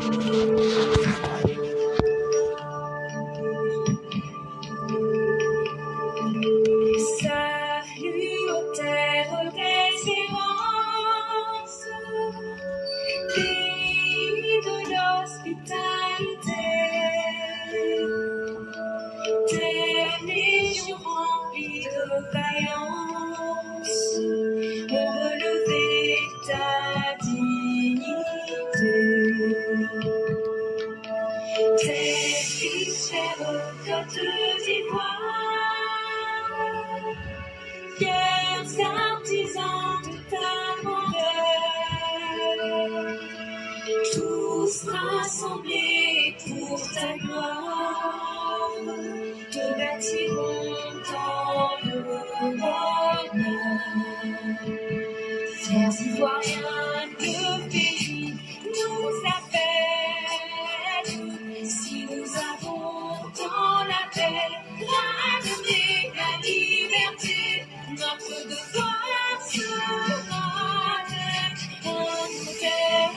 Salut aux terres d'espérance, pays de l'hospitalité, terre légion remplie de vaillance, pour relever ta dignité. Terre fils chère côte d'Ivoire, fiers artisans de ta grandeur, tous rassemblés pour ta gloire, te bâtirons dans le bonheur. Fiers Ivoiriens, le pays nous appelle. Si nous avons dans la paix, l'amour, la liberté, notre devoir sera d'être un modèle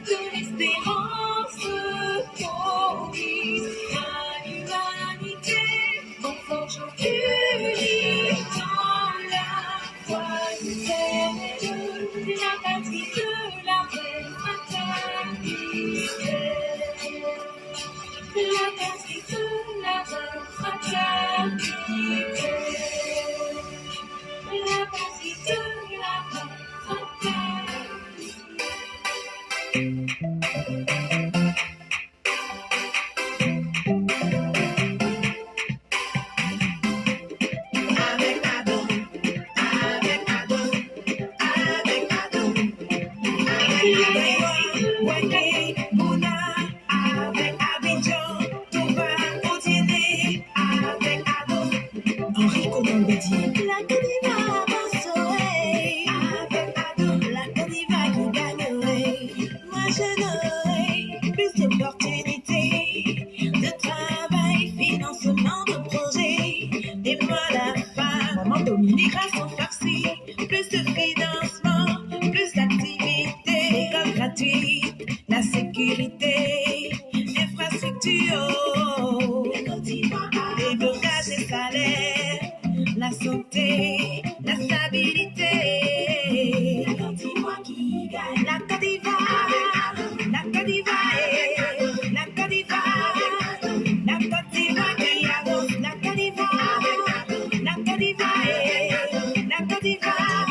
de l'espérance promise à l'humanité. En forgeant unis dans la foi nouvelle, la patrie de la vraie fraternité. La patrie de la vraie fraternité. La patrie de la vraie Avec Ado, avec Ado, avec Ado, avec Bouna, avec Abidjan, Touba, Otiene, avec Ado, Henri Konan-Bédié. La Côte d'Ivoire avancerait, avec Ado, la Côte d'Ivoire qui gagnerait. Moi je donnerais plus d'opportunités de travail, financement de projets, des mois la femme, migration farcie, plus de financement, plus d'activités, écoles gratuites, la sécurité, infrastructure, les blocages des salaires, la santé, la stabilité. La Côte d'Ivoire qui gagne. La Côte d'Ivoire, la Côte d'Ivoire, la Côte d'Ivoire, la Côte d'Ivoire qui avance. La Côte d'Ivoire, la Côte d'Ivoire, la Côte d'Ivoire,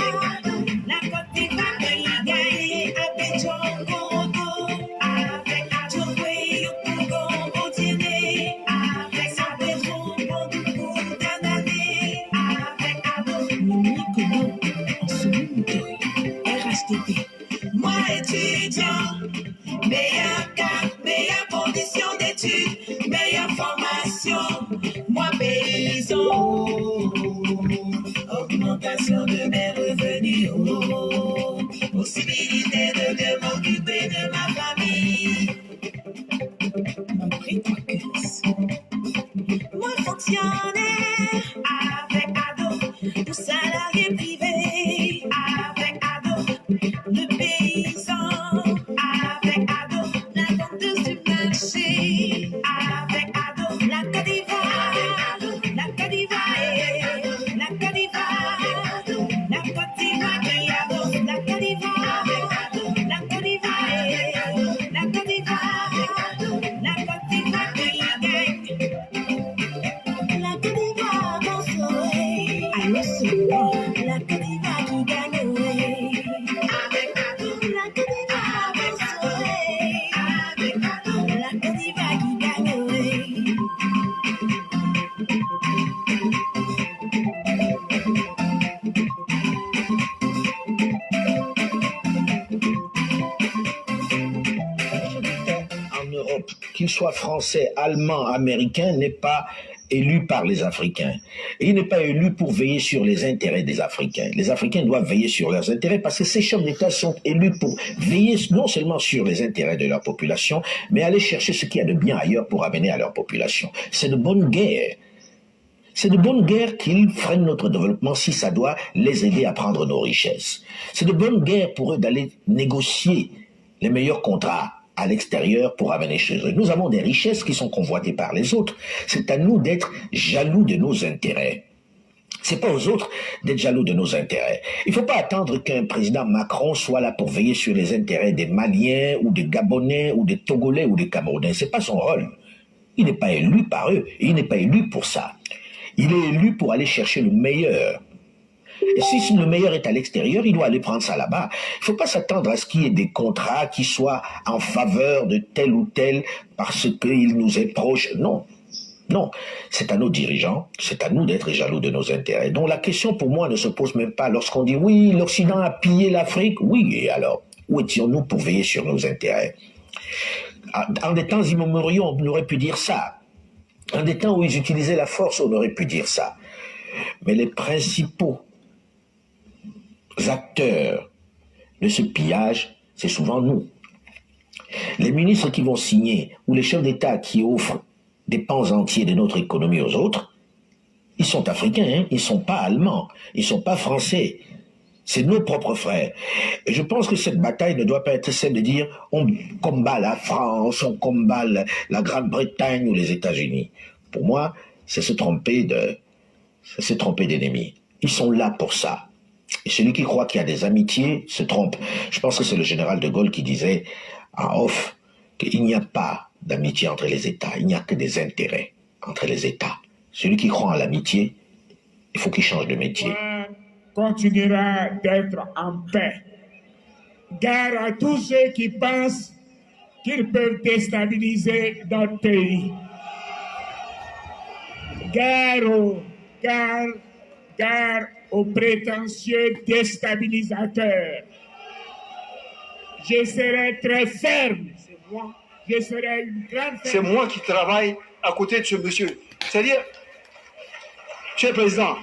la Côte d'Ivoire qui gagne. Abidjan, Congo, avec Adjoué, Congo, Otiene, avec Abidjan, Congo, Danané, avec Ado, Mimi Kono, Ensoumoutoué, RHTP. Moi étudiant, meilleur cas, meilleure condition d'études, meilleure formation. Moi paysan, augmentation de mes revenus, possibilité de mieux m'occuper de ma famille. Mon prix 315. Moi fonctionnaire, avec Ado, le salarié privé, avec Ado, le paysan, avec Ado, la vendeuse du marché, avec Ado, la Côte d'Ivoire, la Côte d'Ivoire, la Côte d'Ivoire, la Côte d'Ivoire qui avance, la Côte d'Ivoire, la Côte d'Ivoire, la Côte d'Ivoire, la Côte d'Ivoire qui gagne. La Côte d'Ivoire avancerait, allô souvent, la Côte d'Ivoire qui gagnerait. Avec Ado, la Côte d'Ivoire avancerait, avec Ado, la Côte d'Ivoire qui gagnerait. En Europe, qu'il soit français, allemand, américain, n'est pas élu par les Africains. Et il n'est pas élu pour veiller sur les intérêts des Africains. Les Africains doivent veiller sur leurs intérêts parce que ces chefs d'État sont élus pour veiller non seulement sur les intérêts de leur population, mais aller chercher ce qu'il y a de bien ailleurs pour amener à leur population. C'est de bonne guerre. C'est de bonne guerre qu'ils freinent notre développement si ça doit les aider à prendre nos richesses. C'est de bonne guerre pour eux d'aller négocier les meilleurs contrats à l'extérieur pour amener chez eux. Nous avons des richesses qui sont convoitées par les autres. C'est à nous d'être jaloux de nos intérêts. C'est pas aux autres d'être jaloux de nos intérêts. Il ne faut pas attendre qu'un président Macron soit là pour veiller sur les intérêts des Maliens ou des Gabonais ou des Togolais ou des Camerounais. C'est pas son rôle. Il n'est pas élu par eux et il n'est pas élu pour ça. Il est élu pour aller chercher le meilleur. Et si le meilleur est à l'extérieur, il doit aller prendre ça là-bas. Il ne faut pas s'attendre à ce qu'il y ait des contrats qui soient en faveur de tel ou tel parce qu'il nous est proche. Non. Non, c'est à nos dirigeants, c'est à nous d'être jaloux de nos intérêts. Donc la question pour moi ne se pose même pas lorsqu'on dit oui, l'Occident a pillé l'Afrique. Oui, et alors, où étions-nous pour veiller sur nos intérêts? En des temps immémoriaux, on aurait pu dire ça. En des temps où ils utilisaient la force, on aurait pu dire ça. Mais les principaux acteurs de ce pillage, c'est souvent nous. Les ministres qui vont signer ou les chefs d'État qui offrent des pans entiers de notre économie aux autres, ils sont africains, hein? Ils ne sont pas allemands, ils ne sont pas français. C'est nos propres frères. Et je pense que cette bataille ne doit pas être celle de dire on combat la France, on combat la Grande-Bretagne ou les États-Unis. Pour moi, c'est se tromper d'ennemis. Ils sont là pour ça. Et celui qui croit qu'il y a des amitiés se trompe. Je pense que c'est le général de Gaulle qui disait en off qu'il n'y a pas d'amitié entre les États. Il n'y a que des intérêts entre les États. Celui qui croit en l'amitié, il faut qu'il change de métier. Continuera d'être en paix. Gare à tous ceux qui pensent qu'ils peuvent déstabiliser notre pays. Gare aux prétentieux déstabilisateurs. Je serai très ferme. Je serai une grande ferme. C'est moi qui travaille à côté de ce monsieur. C'est-à-dire, Monsieur le Président,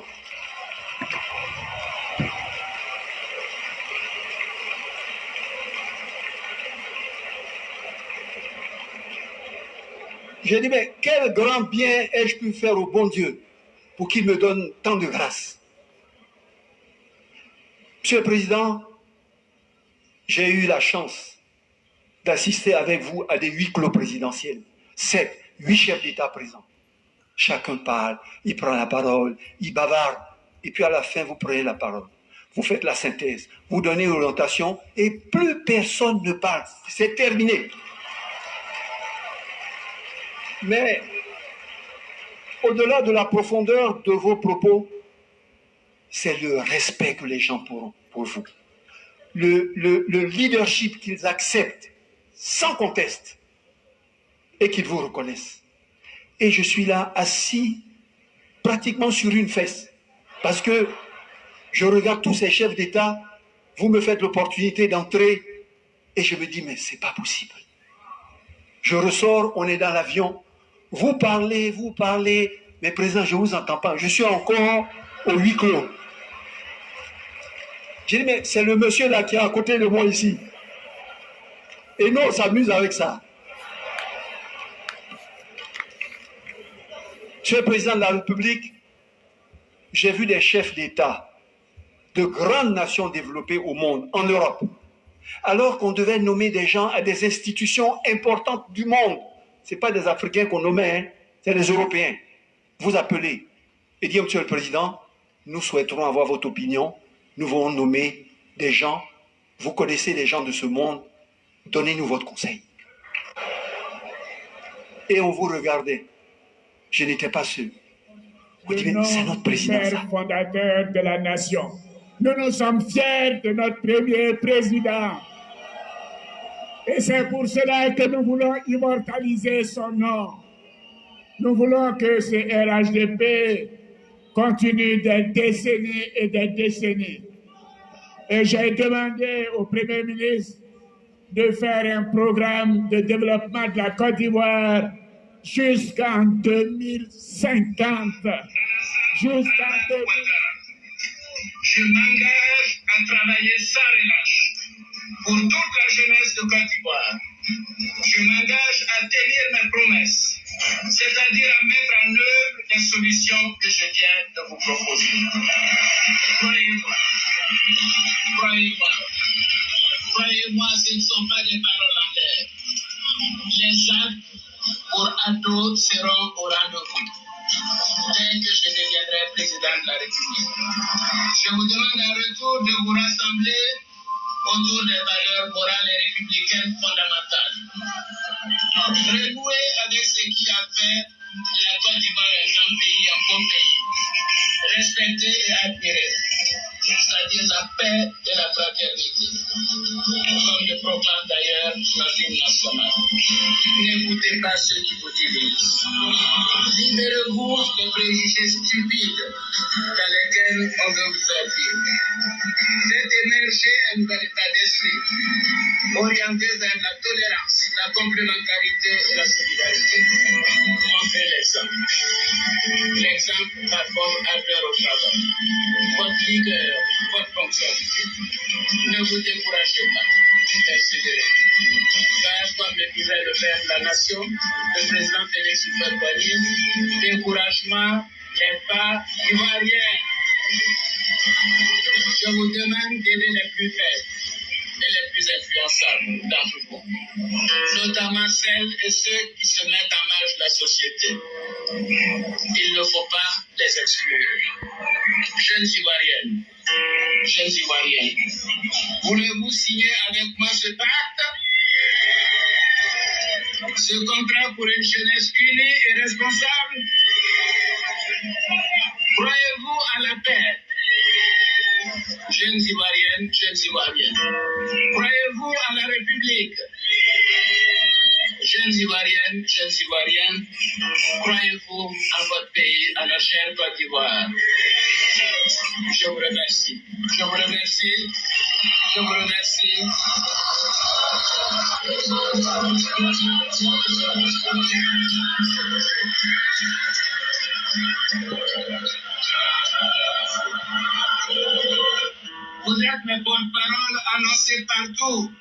j'ai dit, mais quel grand bien ai-je pu faire au bon Dieu pour qu'il me donne tant de grâce? Monsieur le Président, j'ai eu la chance d'assister avec vous à des huis clos présidentiels. 7, 8 chefs d'État présents. Chacun parle, il prend la parole, il bavarde, et puis à la fin, vous prenez la parole. Vous faites la synthèse, vous donnez l'orientation, et plus personne ne parle. C'est terminé. Mais, au-delà de la profondeur de vos propos, c'est le respect que les gens auront pour vous. Le leadership qu'ils acceptent, sans conteste, et qu'ils vous reconnaissent. Et je suis là, assis, pratiquement sur une fesse, parce que je regarde tous ces chefs d'État, vous me faites l'opportunité d'entrer, et je me dis, mais c'est pas possible. Je ressors, on est dans l'avion, vous parlez, mais président, je vous entends pas, je suis encore au huis clos. J'ai dit, mais c'est le monsieur là qui est à côté de moi ici. Et nous, on s'amuse avec ça. Monsieur le Président de la République, j'ai vu des chefs d'État de grandes nations développées au monde, en Europe, alors qu'on devait nommer des gens à des institutions importantes du monde. Ce n'est pas des Africains qu'on nommait, hein, c'est des Européens. Vous appelez et dites, Monsieur le Président, nous souhaiterons avoir votre opinion, nous voulons nommer des gens, vous connaissez des gens de ce monde, donnez-nous votre conseil. Et on vous regardait. Je n'étais pas seul. Vous dites, c'est notre président, ça. Fondateur de la nation. Nous sommes fiers de notre premier président. Et c'est pour cela que nous voulons immortaliser son nom. Nous voulons que ce RHDP continue des décennies et des décennies. Et j'ai demandé au Premier ministre de faire un programme de développement de la Côte d'Ivoire jusqu'en 2050. Jusqu'en 2050. Je m'engage à travailler sans relâche pour toute la jeunesse de Côte d'Ivoire. Je m'engage à tenir mes promesses, c'est-à-dire à mettre en œuvre les solutions que je viens de vous proposer. Croyez-moi. Croyez-moi. Croyez-moi, ce ne sont pas des paroles en l'air. les actes pour Ado seront au rendez-vous dès que je deviendrai président de la République. Je vous demande en retour de vous rassembler autour des valeurs morales et républicaines fondamentales. Renouer avec ce qui a fait de la Côte d'Ivoire un grand pays, un bon pays, respecté et admiré, c'est-à-dire la paix et la fraternité, comme le proclame d'ailleurs notre hymne national. N'écoutez pas ceux qui vous divisent. Libérez-vous des préjugés stupides dans lesquels on veut vous faire vivre. Faites émerger un nouvel état d'esprit, orienté vers la tolérance, la complémentarité et la solidarité. Montrez l'exemple. L'exemple apporte ardeur au travail. Votre leader, votre ponctualité. Ne vous découragez pas. Persévérez. Car, comme le disait le père de la nation, le président Félix Houphouët-Boigny, découragement n'est pas ivoirien. Je vous demande d'aider les plus faibles et les plus influençables d'entre vous, notamment celles et ceux qui se mettent en marge de la société. Il ne faut pas les exclure. Jeunes Ivoiriens, voulez-vous signer avec moi ce pacte? Ce contrat pour une jeunesse unie et responsable? Croyez-vous à la paix? Jeunes Ivoiriens, croyez-vous à la République? Jeunes Ivoiriens, croyez-vous à votre pays, à la chère Côte d'Ivoire? Je vous remercie. Vous êtes mes porte-paroles annoncées partout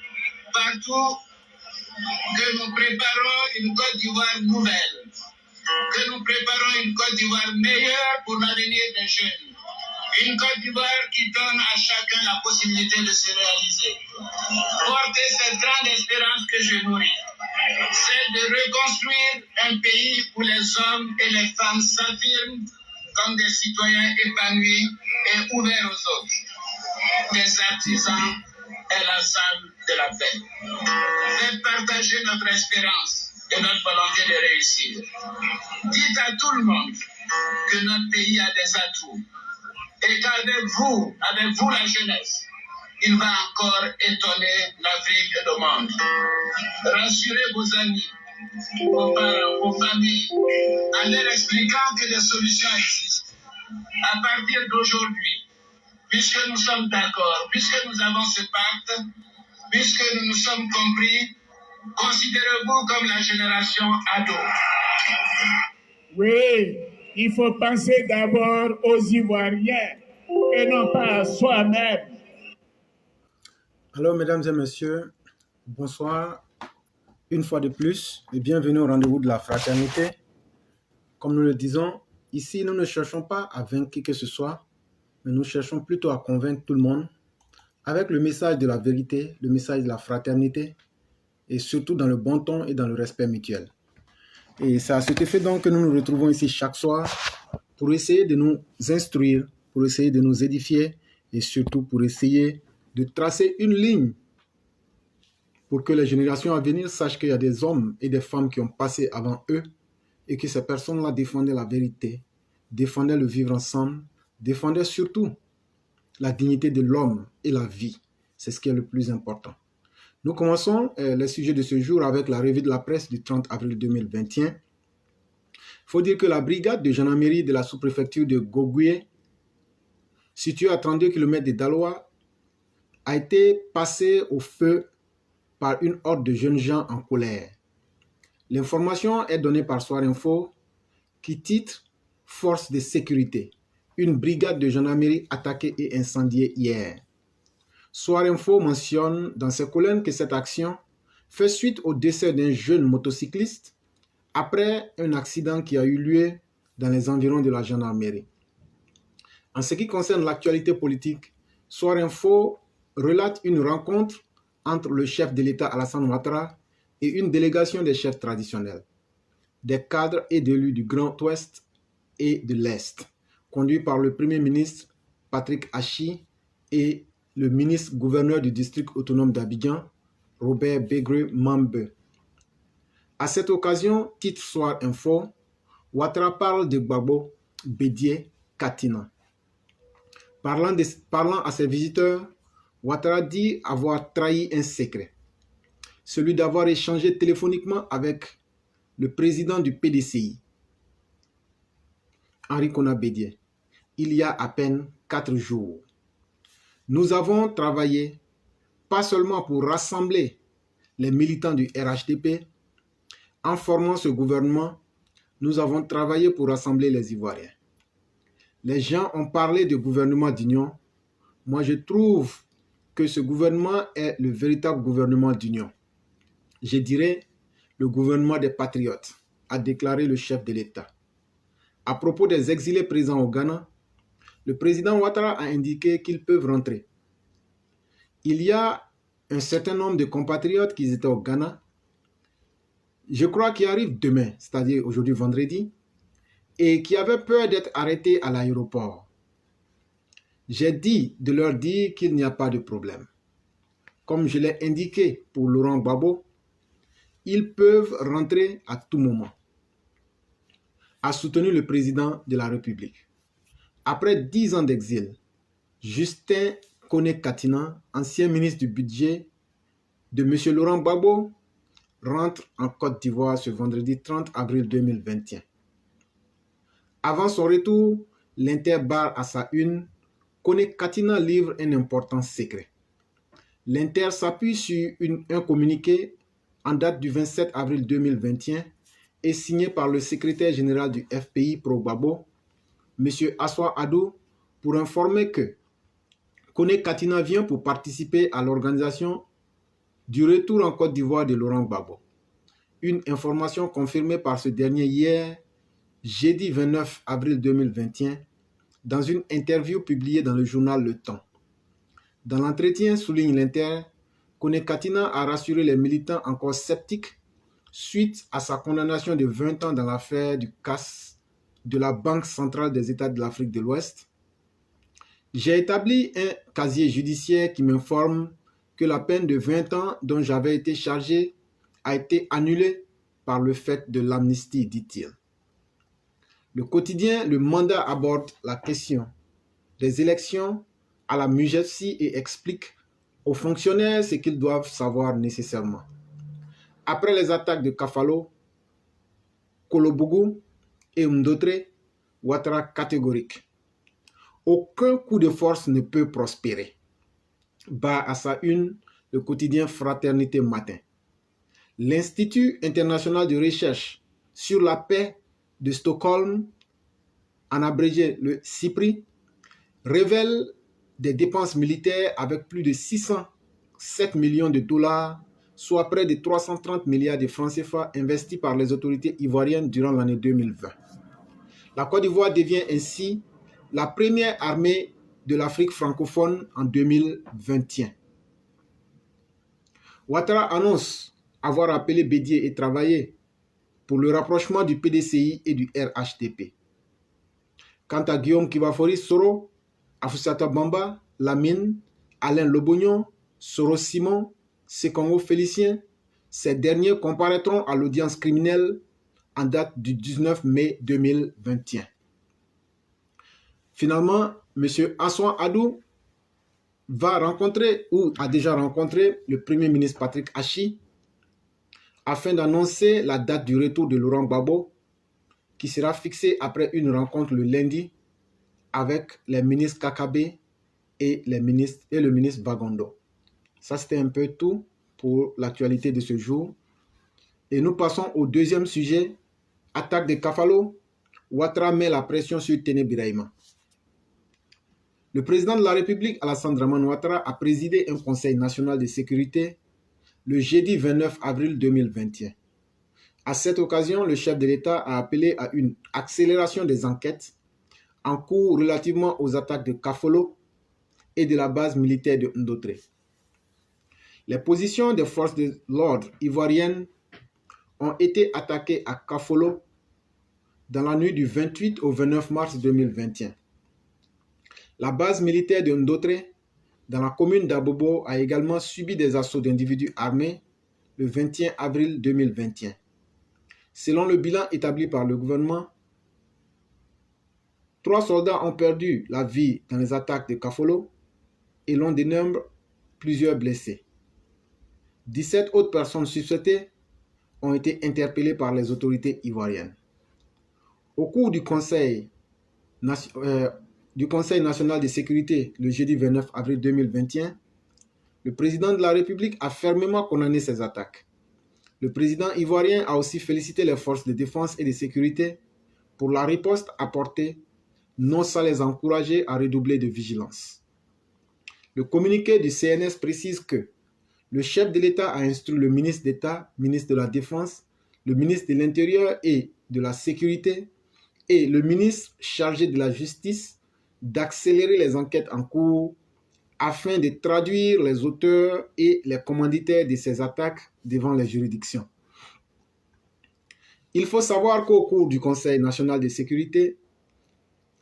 que nous préparons une Côte d'Ivoire nouvelle, que nous préparons une Côte d'Ivoire meilleure pour l'avenir des jeunes, une Côte d'Ivoire qui donne à chacun la possibilité de se réaliser. Portez cette grande espérance que je nourris, celle de reconstruire un pays où les hommes et les femmes s'affirment comme des citoyens épanouis et ouverts aux autres, des artisans et la salle de la paix. Faites partager notre espérance et notre volonté de réussir. Dites à tout le monde que notre pays a des atouts et qu'avec vous la jeunesse, il va encore étonner l'Afrique et le monde. Rassurez vos amis, vos parents, vos familles, en leur expliquant que des solutions existent. À partir d'aujourd'hui, puisque nous sommes d'accord, puisque nous avons ce pacte, puisque nous nous sommes compris, considérez-vous comme la génération ado. Oui, il faut penser d'abord aux Ivoiriens et non pas à soi-même. Alors, mesdames et messieurs, bonsoir une fois de plus et bienvenue au rendez-vous de la fraternité. Comme nous le disons, ici, nous ne cherchons pas à vaincre qui que ce soit, mais nous cherchons plutôt à convaincre tout le monde avec le message de la vérité, le message de la fraternité et surtout dans le bon ton et dans le respect mutuel. Et c'est à cet effet donc que nous nous retrouvons ici chaque soir pour essayer de nous instruire, pour essayer de nous édifier et surtout pour essayer de tracer une ligne pour que les générations à venir sachent qu'il y a des hommes et des femmes qui ont passé avant eux et que ces personnes-là défendaient la vérité, défendaient le vivre ensemble, défendaient surtout la dignité de l'homme et la vie. C'est ce qui est le plus important. Nous commençons les sujets de ce jour avec la revue de la presse du 30 avril 2021. Il faut dire que la brigade de gendarmerie de la sous-préfecture de Gogoué, située à 32 km de Daloa, a été passée au feu par une horde de jeunes gens en colère. L'information est donnée par Soir Info qui titre « Force de sécurité ». Une brigade de gendarmerie attaquée et incendiée hier. Soir Info mentionne dans ses colonnes que cette action fait suite au décès d'un jeune motocycliste après un accident qui a eu lieu dans les environs de la gendarmerie. En ce qui concerne l'actualité politique, Soir Info relate une rencontre entre le chef de l'État Alassane Ouattara et une délégation des chefs traditionnels, des cadres et d'élus du Grand Ouest et de l'Est, conduit par le Premier ministre Patrick Achi et le ministre-gouverneur du district autonome d'Abidjan, Robert Begré Mambe. À cette occasion, titre Soir Info, Ouattara parle de Gbagbo, Bédié, Katina. Parlant à ses visiteurs, Ouattara dit avoir trahi un secret, celui d'avoir échangé téléphoniquement avec le président du PDCI, Henri Konan Bédié, il y a à peine 4 jours. Nous avons travaillé pas seulement pour rassembler les militants du RHDP. En formant ce gouvernement, nous avons travaillé pour rassembler les Ivoiriens. Les gens ont parlé de gouvernement d'union. Moi, je trouve que ce gouvernement est le véritable gouvernement d'union. Je dirais le gouvernement des patriotes, a déclaré le chef de l'État. À propos des exilés présents au Ghana, le président Ouattara a indiqué qu'ils peuvent rentrer. Il y a un certain nombre de compatriotes qui étaient au Ghana, je crois qu'ils arrivent demain, c'est-à-dire aujourd'hui vendredi, et qui avaient peur d'être arrêtés à l'aéroport. J'ai dit de leur dire qu'il n'y a pas de problème. Comme je l'ai indiqué pour Laurent Gbagbo, ils peuvent rentrer à tout moment, a soutenu le président de la République. Après 10 ans d'exil, Justin Koné Katina, ancien ministre du budget de M. Laurent Gbagbo, rentre en Côte d'Ivoire ce vendredi 30 avril 2021. Avant son retour, l'Inter barre à sa une, Koné Katina livre un important secret. L'Inter s'appuie sur un communiqué en date du 27 avril 2021 et signé par le secrétaire général du FPI Pro Gbagbo, M. Assoua Addo, pour informer que Koné Katina vient pour participer à l'organisation du retour en Côte d'Ivoire de Laurent Gbagbo. Une information confirmée par ce dernier hier, jeudi 29 avril 2021, dans une interview publiée dans le journal Le Temps. Dans l'entretien, souligne l'Inter, Koné Katina a rassuré les militants encore sceptiques suite à sa condamnation de 20 ans dans l'affaire du CAS de la Banque centrale des États de l'Afrique de l'Ouest. J'ai établi un casier judiciaire qui m'informe que la peine de 20 ans dont j'avais été chargé a été annulée par le fait de l'amnistie, dit-il. Le quotidien Le Mandat aborde la question des élections à la MUGEPSI et explique aux fonctionnaires ce qu'ils doivent savoir nécessairement. Après les attaques de Kafalo, Kolobougou et Mdotre, Ouattara catégorique. Aucun coup de force ne peut prospérer. Bat à sa une le quotidien Fraternité Matin. L'Institut international de recherche sur la paix de Stockholm, en abrégé le CIPRI, révèle des dépenses militaires avec plus de 607 millions de dollars, soit près de 330 milliards de francs CFA investis par les autorités ivoiriennes durant l'année 2020. La Côte d'Ivoire devient ainsi la première armée de l'Afrique francophone en 2021. Ouattara annonce avoir appelé Bédié et travaillé pour le rapprochement du PDCI et du RHDP. Quant à Guillaume Kibafori Soro, Afoussata Bamba, Lamine, Alain Lobognon, Soro Simon, Sekongo Félicien, ces derniers comparaîtront à l'audience criminelle en date du 19 mai 2021. Finalement, M. Assoua Addo va rencontrer ou a déjà rencontré le Premier ministre Patrick Achi afin d'annoncer la date du retour de Laurent Gbagbo qui sera fixée après une rencontre le lundi avec les ministres Kakabe et le ministre Bagondo. Ça, c'était un peu tout pour l'actualité de ce jour. Et nous passons au deuxième sujet, attaque de Kafalo. Ouattara met la pression sur Téné Birahima. Le président de la République, Alassane Dramane Ouattara, a présidé un conseil national de sécurité le jeudi 29 avril 2021. À cette occasion, le chef de l'État a appelé à une accélération des enquêtes en cours relativement aux attaques de Kafolo et de la base militaire de Mdotre. Les positions des forces de l'ordre ivoiriennes ont été attaquées à Kafolo dans la nuit du 28 au 29 mars 2021. La base militaire de Ndotre, dans la commune d'Abobo, a également subi des assauts d'individus armés le 21 avril 2021. Selon le bilan établi par le gouvernement, 3 soldats ont perdu la vie dans les attaques de Kafolo et l'on dénombre plusieurs blessés. 17 autres personnes suspectées ont été interpellées par les autorités ivoiriennes. Au cours du Conseil national de sécurité le jeudi 29 avril 2021, le président de la République a fermement condamné ces attaques. Le président ivoirien a aussi félicité les forces de défense et de sécurité pour la riposte apportée, non sans les encourager à redoubler de vigilance. Le communiqué du CNS précise que le chef de l'État a instruit le ministre d'État, ministre de la Défense, le ministre de l'Intérieur et de la Sécurité et le ministre chargé de la Justice d'accélérer les enquêtes en cours afin de traduire les auteurs et les commanditaires de ces attaques devant les juridictions. Il faut savoir qu'au cours du Conseil national de sécurité,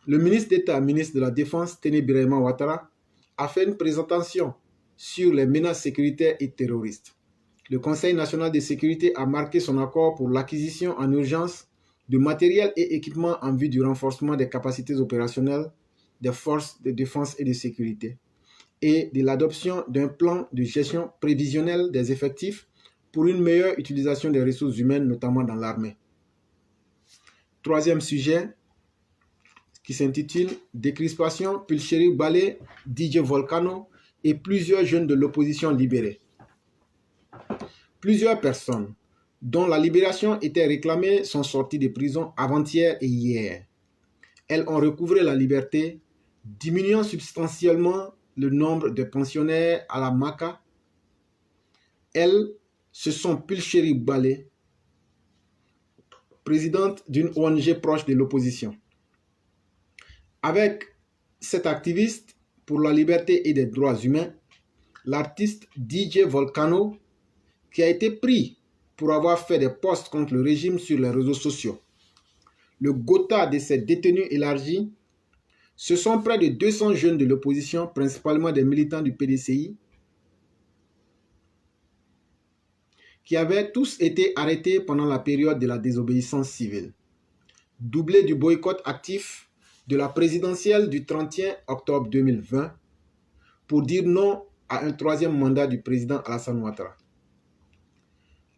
le ministre d'État, ministre de la Défense, Téné Birahima Ouattara, a fait une présentation sur les menaces sécuritaires et terroristes. Le Conseil national de sécurité a marqué son accord pour l'acquisition en urgence de matériel et équipements en vue du renforcement des capacités opérationnelles des forces de défense et de sécurité et de l'adoption d'un plan de gestion prévisionnelle des effectifs pour une meilleure utilisation des ressources humaines, notamment dans l'armée. Troisième sujet qui s'intitule « Décrispation, Pulchéri Balé, DJ Volcano et plusieurs jeunes de l'opposition libérés ». Plusieurs personnes dont la libération était réclamée sont sorties de prison avant-hier et hier. Elles ont recouvré la liberté, diminuant substantiellement le nombre de pensionnaires à la Maka. Elles, ce sont Pulchéri Balé, présidente d'une ONG proche de l'opposition. Avec cet activiste pour la liberté et des droits humains, l'artiste DJ Volcano, qui a été pris pour avoir fait des posts contre le régime sur les réseaux sociaux. Le quota de ces détenus élargi, ce sont près de 200 jeunes de l'opposition, principalement des militants du PDCI, qui avaient tous été arrêtés pendant la période de la désobéissance civile, doublé du boycott actif de la présidentielle du 31 octobre 2020 pour dire non à un troisième mandat du président Alassane Ouattara.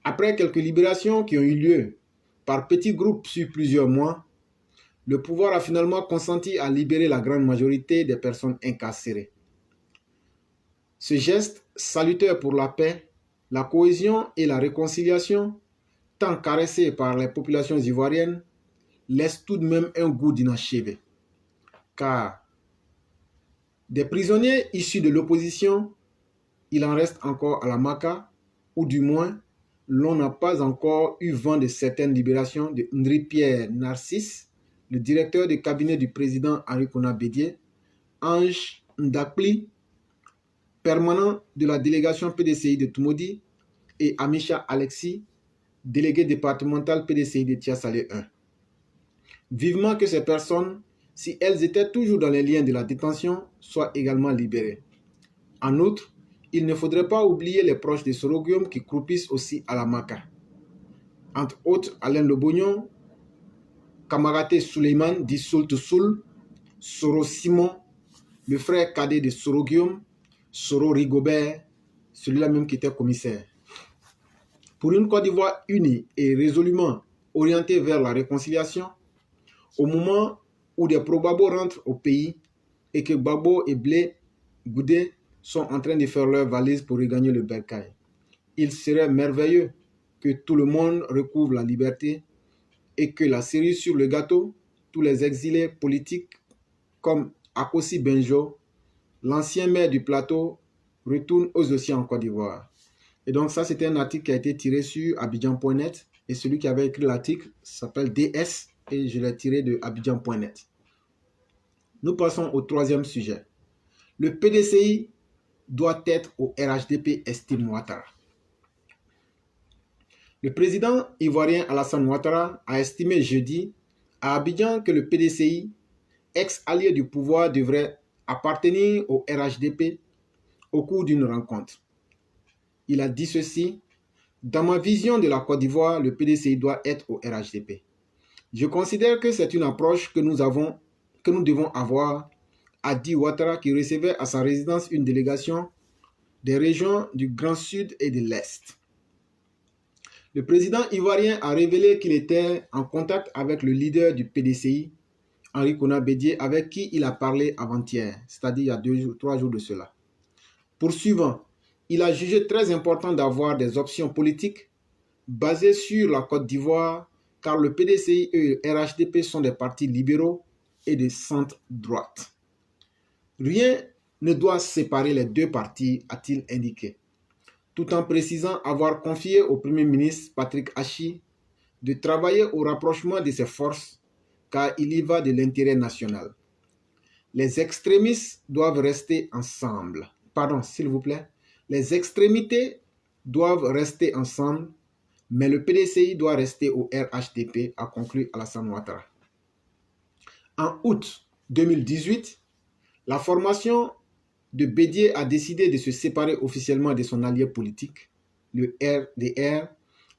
Après quelques libérations qui ont eu lieu par petits groupes sur plusieurs mois, le pouvoir a finalement consenti à libérer la grande majorité des personnes incarcérées. Ce geste salutaire pour la paix, la cohésion et la réconciliation, tant caressé par les populations ivoiriennes, laisse tout de même un goût d'inachevé. Car des prisonniers issus de l'opposition, il en reste encore à la Maka, ou du moins, l'on n'a pas encore eu vent de certaines libérations de Ndri Pierre Narcisse, le directeur de cabinet du président Henri Konan Bédié, Ange Ndakpli, permanent de la délégation PDCI de Toumoudi, et Amisha Alexis, délégué départemental PDCI de Tiasalé 1. Vivement que ces personnes, si elles étaient toujours dans les liens de la détention, soient également libérées. En outre, il ne faudrait pas oublier les proches de Sorogium qui croupissent aussi à la Maka. Entre autres, Alain Lebognon, Kamaraté Suleiman dit Soul to Soul, Soro Simon, le frère cadet de Sorogium, Soro Rigobert, celui-là même qui était commissaire. Pour une Côte d'Ivoire unie et résolument orientée vers la réconciliation, au moment où des Pro-Babo rentrent au pays et que Babo et Blé Goudé sont en train de faire leurs valises pour regagner le bercail. Il serait merveilleux que tout le monde recouvre la liberté et que la cerise sur le gâteau, tous les exilés politiques comme Akosi Benjo, l'ancien maire du plateau, retournent eux aussi en Côte d'Ivoire. Et donc ça, c'était un article qui a été tiré sur Abidjan.net et celui qui avait écrit l'article s'appelle DS et je l'ai tiré de Abidjan.net. Nous passons au troisième sujet. Le PDCI doit être au RHDP, estime Ouattara. Le président ivoirien Alassane Ouattara a estimé jeudi à Abidjan que le PDCI, ex-allié du pouvoir, devrait appartenir au RHDP au cours d'une rencontre. Il a dit ceci: « Dans ma vision de la Côte d'Ivoire, le PDCI doit être au RHDP. Je considère que c'est une approche que nous devons avoir, a dit Ouattara, qui recevait à sa résidence une délégation des régions du Grand Sud et de l'Est. » Le président ivoirien a révélé qu'il était en contact avec le leader du PDCI, Henri Konan Bédié, avec qui il a parlé avant-hier, c'est-à-dire il y a 3 jours de cela. Poursuivant, il a jugé très important d'avoir des options politiques basées sur la Côte d'Ivoire, car le PDCI et le RHDP sont des partis libéraux et de centre-droite. Rien ne doit séparer les deux partis, a-t-il indiqué, tout en précisant avoir confié au Premier ministre Patrick Achi de travailler au rapprochement de ses forces, car il y va de l'intérêt national. Les extrémistes doivent rester ensemble. Pardon, s'il vous plaît. Les extrémités doivent rester ensemble, mais le PDCI doit rester au RHDP, a conclu Alassane Ouattara. En août 2018, la formation de Bédié a décidé de se séparer officiellement de son allié politique, le RDR,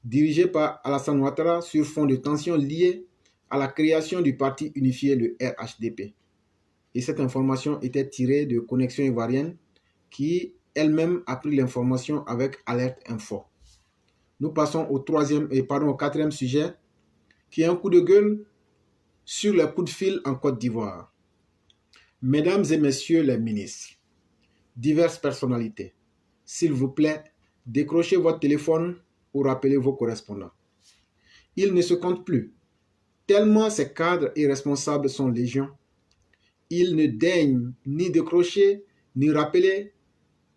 dirigé par Alassane Ouattara sur fond de tensions liées à la création du parti unifié, le RHDP. Et cette information était tirée de Connexion Ivoirienne, qui elle-même a pris l'information avec Alerte Info. Nous passons au quatrième sujet, qui est un coup de gueule sur les coups de fil en Côte d'Ivoire. Mesdames et messieurs les ministres, diverses personnalités, s'il vous plaît, décrochez votre téléphone ou rappelez vos correspondants. Ils ne se comptent plus, tellement ces cadres irresponsables sont légion. Ils ne daignent ni décrocher ni rappeler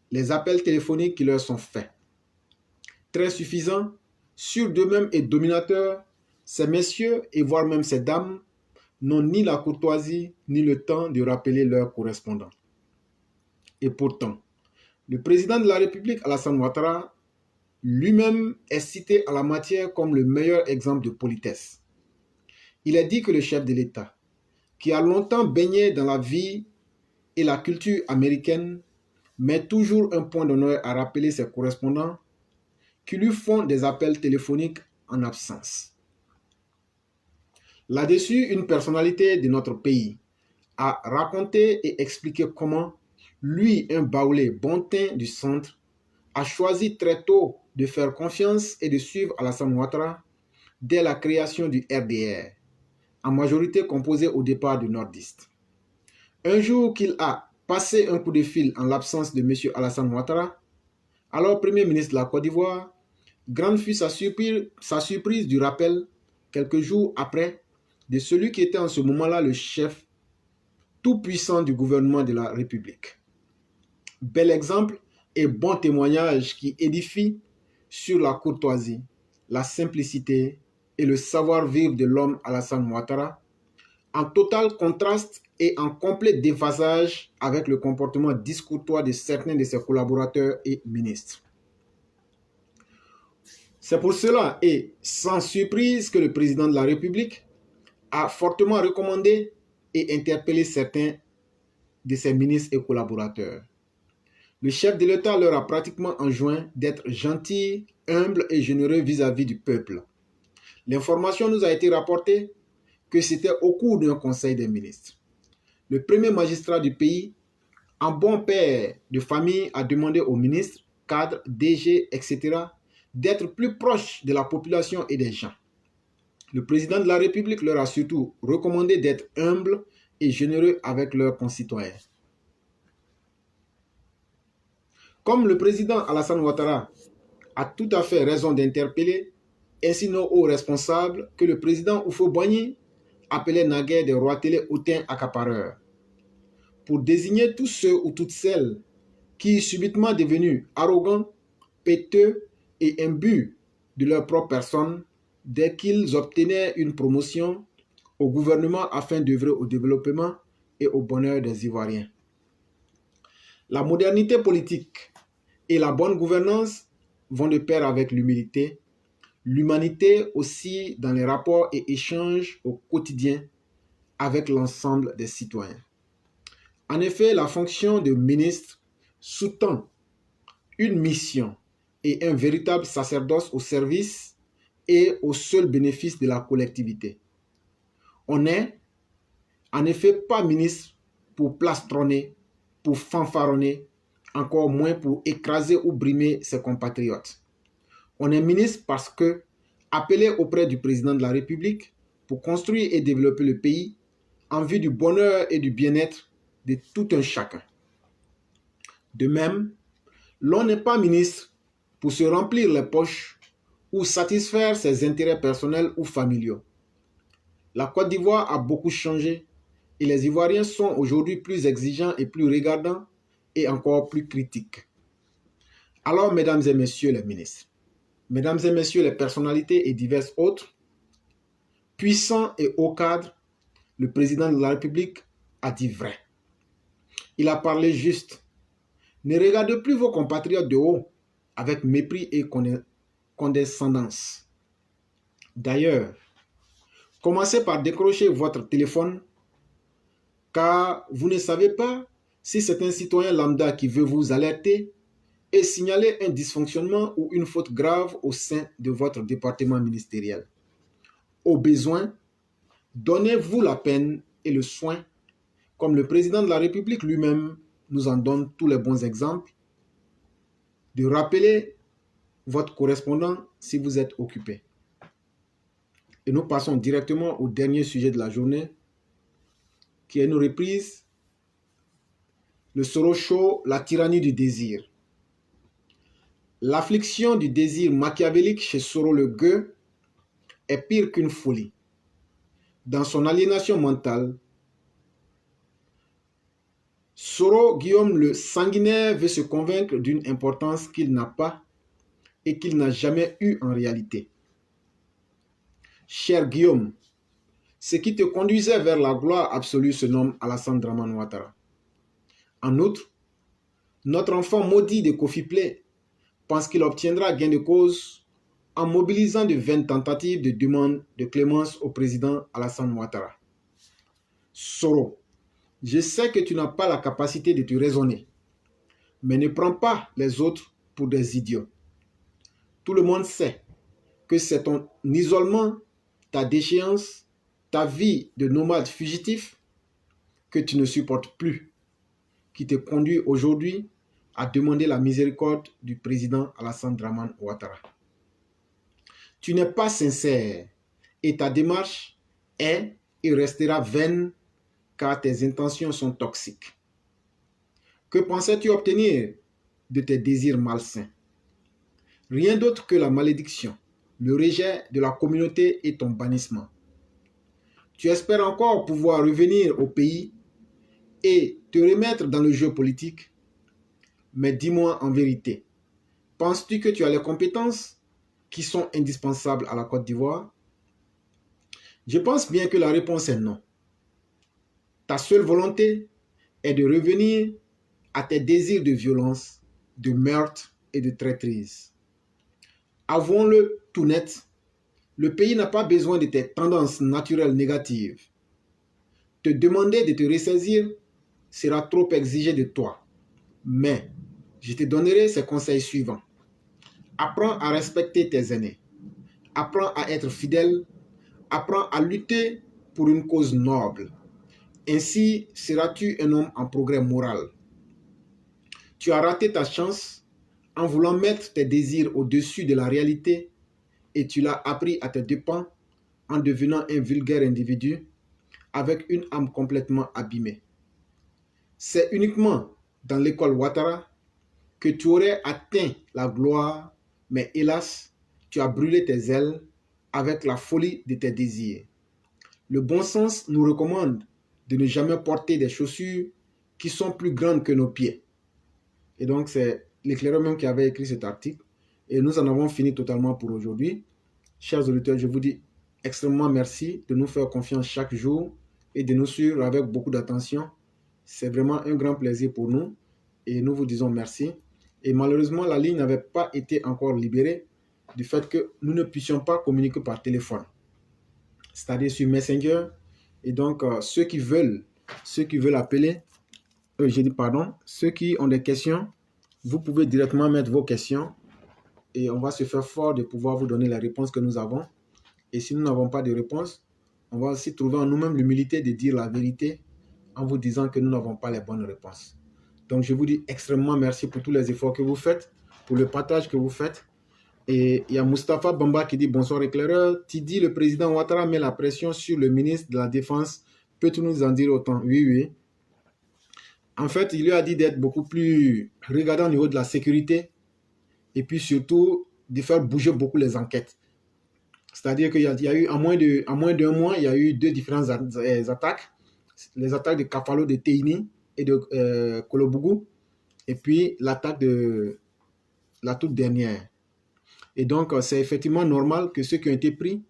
les appels téléphoniques qui leur sont faits. Très suffisants, sûrs d'eux-mêmes et dominateurs, ces messieurs et voire même ces dames n'ont ni la courtoisie ni le temps de rappeler leurs correspondants. Et pourtant, le président de la République, Alassane Ouattara, lui-même est cité en la matière comme le meilleur exemple de politesse. Il a dit que le chef de l'État, qui a longtemps baigné dans la vie et la culture américaine, met toujours un point d'honneur à rappeler ses correspondants qui lui font des appels téléphoniques en absence. Là-dessus, une personnalité de notre pays a raconté et expliqué comment lui, un baoulé bon teint du centre, a choisi très tôt de faire confiance et de suivre Alassane Ouattara dès la création du RDR, en majorité composé au départ du nordiste. Un jour qu'il a passé un coup de fil en l'absence de M. Alassane Ouattara, alors Premier ministre de la Côte d'Ivoire, grande fut sa surprise du rappel, quelques jours après, de celui qui était en ce moment-là le chef tout-puissant du gouvernement de la République. Bel exemple et bon témoignage qui édifie sur la courtoisie, la simplicité et le savoir-vivre de l'homme Alassane Ouattara, en total contraste et en complet déphasage avec le comportement discourtois de certains de ses collaborateurs et ministres. C'est pour cela et sans surprise que le président de la République a fortement recommandé et interpellé certains de ses ministres et collaborateurs. Le chef de l'État leur a pratiquement enjoint d'être gentils, humbles et généreux vis-à-vis du peuple. L'information nous a été rapportée que c'était au cours d'un conseil des ministres. Le premier magistrat du pays, en bon père de famille, a demandé aux ministres, cadres, DG, etc., d'être plus proches de la population et des gens. Le président de la République leur a surtout recommandé d'être humbles et généreux avec leurs concitoyens. Comme le président Alassane Ouattara a tout à fait raison d'interpeller, ainsi nos hauts responsables que le président Houphouët-Boigny appelait naguère des rois télé hautains accapareurs, pour désigner tous ceux ou toutes celles qui, subitement devenus arrogants, péteux et imbus de leur propre personne, dès qu'ils obtenaient une promotion au gouvernement afin d'œuvrer au développement et au bonheur des Ivoiriens. La modernité politique et la bonne gouvernance vont de pair avec l'humilité, l'humanité aussi dans les rapports et échanges au quotidien avec l'ensemble des citoyens. En effet, la fonction de ministre sous-tend une mission et un véritable sacerdoce au service et au seul bénéfice de la collectivité. On n'est en effet pas ministre pour plastronner, pour fanfaronner, encore moins pour écraser ou brimer ses compatriotes. On est ministre parce que appelé auprès du président de la République pour construire et développer le pays en vue du bonheur et du bien-être de tout un chacun. De même, l'on n'est pas ministre pour se remplir les poches ou satisfaire ses intérêts personnels ou familiaux. La Côte d'Ivoire a beaucoup changé et les Ivoiriens sont aujourd'hui plus exigeants et plus regardants et encore plus critiques. Alors, mesdames et messieurs les ministres, mesdames et messieurs les personnalités et diverses autres, puissants et hauts cadres, le président de la République a dit vrai. Il a parlé juste. Ne regardez plus vos compatriotes de haut avec mépris et condescendance. D'ailleurs, commencez par décrocher votre téléphone car vous ne savez pas si c'est un citoyen lambda qui veut vous alerter et signaler un dysfonctionnement ou une faute grave au sein de votre département ministériel. Au besoin, donnez-vous la peine et le soin, comme le président de la République lui-même nous en donne tous les bons exemples, de rappeler votre correspondant si vous êtes occupé. Et nous passons directement au dernier sujet de la journée, qui est une reprise, le Soro Show, la tyrannie du désir. L'affliction du désir machiavélique chez Soro le gueux est pire qu'une folie. Dans son aliénation mentale, Soro Guillaume le sanguinaire veut se convaincre d'une importance qu'il n'a pas et qu'il n'a jamais eue en réalité. Cher Guillaume, ce qui te conduisait vers la gloire absolue se nomme Alassane Dramane Ouattara. En outre, notre enfant maudit de Kofi Plé pense qu'il obtiendra gain de cause en mobilisant de vaines tentatives de demande de clémence au président Alassane Ouattara. Soro, je sais que tu n'as pas la capacité de te raisonner, mais ne prends pas les autres pour des idiots. Tout le monde sait que c'est ton isolement, ta déchéance, ta vie de nomade fugitif que tu ne supportes plus, qui te conduit aujourd'hui à demander la miséricorde du président Alassane Dramane Ouattara. Tu n'es pas sincère et ta démarche est et restera vaine car tes intentions sont toxiques. Que pensais-tu obtenir de tes désirs malsains? Rien d'autre que la malédiction, le rejet de la communauté et ton bannissement. Tu espères encore pouvoir revenir au pays et te remettre dans le jeu politique. Mais dis-moi en vérité, penses-tu que tu as les compétences qui sont indispensables à la Côte d'Ivoire? Je pense bien que la réponse est non. Ta seule volonté est de revenir à tes désirs de violence, de meurtre et de traîtrise. Avouons-le tout net, le pays n'a pas besoin de tes tendances naturelles négatives. Te demander de te ressaisir sera trop exigé de toi. Mais je te donnerai ces conseils suivants. Apprends à respecter tes aînés. Apprends à être fidèle. Apprends à lutter pour une cause noble. Ainsi seras-tu un homme en progrès moral. Tu as raté ta chance en voulant mettre tes désirs au-dessus de la réalité et tu l'as appris à tes dépens en devenant un vulgaire individu avec une âme complètement abîmée. C'est uniquement dans l'école Ouattara que tu aurais atteint la gloire, mais hélas, tu as brûlé tes ailes avec la folie de tes désirs. Le bon sens nous recommande de ne jamais porter des chaussures qui sont plus grandes que nos pieds. Et donc, c'est l'éclaireur même qui avait écrit cet article. Et nous en avons fini totalement pour aujourd'hui. Chers auditeurs, je vous dis extrêmement merci de nous faire confiance chaque jour et de nous suivre avec beaucoup d'attention. C'est vraiment un grand plaisir pour nous. et nous vous disons merci. Et malheureusement, la ligne n'avait pas été encore libérée du fait que nous ne puissions pas communiquer par téléphone, c'est-à-dire sur Messenger. Et donc, ceux qui veulent appeler, ceux qui ont des questions, vous pouvez directement mettre vos questions et on va se faire fort de pouvoir vous donner les réponses que nous avons. Et si nous n'avons pas de réponse, on va aussi trouver en nous-mêmes l'humilité de dire la vérité en vous disant que nous n'avons pas les bonnes réponses. Donc, je vous dis extrêmement merci pour tous les efforts que vous faites, pour le partage que vous faites. Et il y a Mustapha Bamba qui dit « Bonsoir éclaireur, Tidi, le président Ouattara met la pression sur le ministre de la Défense. Peux-tu nous en dire autant ?» Oui. En fait, il lui a dit d'être beaucoup plus regardant au niveau de la sécurité et puis surtout de faire bouger beaucoup les enquêtes. C'est-à-dire qu'il y a eu, en moins d'un mois, il y a eu 2 différentes attaques. Les attaques de Kafalo, de Teini et de Kolobougou. Et puis l'attaque de la toute dernière. Et donc, c'est effectivement normal que ceux qui ont été pris,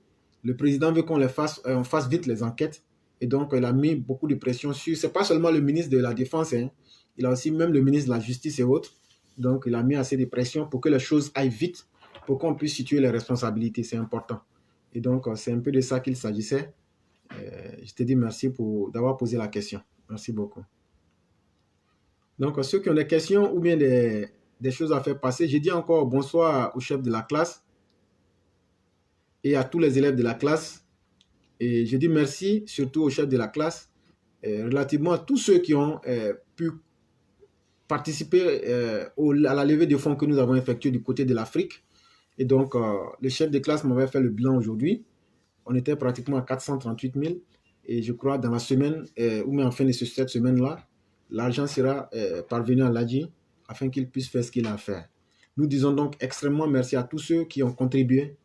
le président veut qu'on fasse vite les enquêtes. Et donc, il a mis beaucoup de pression sur... Ce n'est pas seulement le ministre de la Défense, hein. Il a aussi même le ministre de la Justice et autres. Donc, il a mis assez de pression pour que les choses aillent vite, pour qu'on puisse situer les responsabilités. C'est important. Et donc, c'est un peu de ça qu'il s'agissait. Je te dis merci d'avoir posé la question. Merci beaucoup. Donc, ceux qui ont des questions ou bien des choses à faire passer, je dis encore bonsoir au chef de la classe et à tous les élèves de la classe. Et je dis merci surtout au chef de la classe, relativement à tous ceux qui ont pu participer à la levée de fonds que nous avons effectuée du côté de l'Afrique. Et donc, le chef de classe m'avait fait le bilan aujourd'hui. On était pratiquement à 438 000. Et je crois dans la semaine, ou même en fin de cette semaine-là, l'argent sera parvenu à l'ADJI afin qu'il puisse faire ce qu'il a à faire. Nous disons donc extrêmement merci à tous ceux qui ont contribué.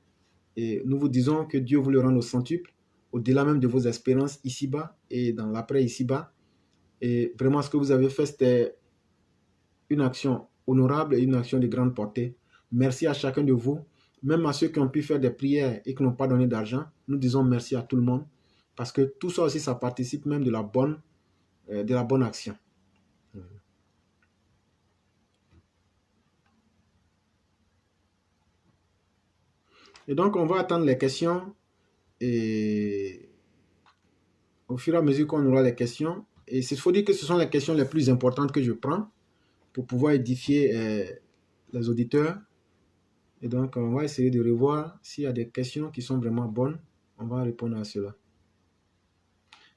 Et nous vous disons que Dieu vous le rende au centuple, au-delà même de vos espérances ici-bas et dans l'après ici-bas. Et vraiment, ce que vous avez fait, c'était une action honorable et une action de grande portée. Merci à chacun de vous, même à ceux qui ont pu faire des prières et qui n'ont pas donné d'argent. Nous disons merci à tout le monde parce que tout ça aussi, ça participe même de la bonne action. Et donc, on va attendre les questions et au fur et à mesure qu'on aura les questions, et il faut dire que ce sont les questions les plus importantes que je prends pour pouvoir édifier les auditeurs. Et donc, on va essayer de revoir s'il y a des questions qui sont vraiment bonnes. On va répondre à cela.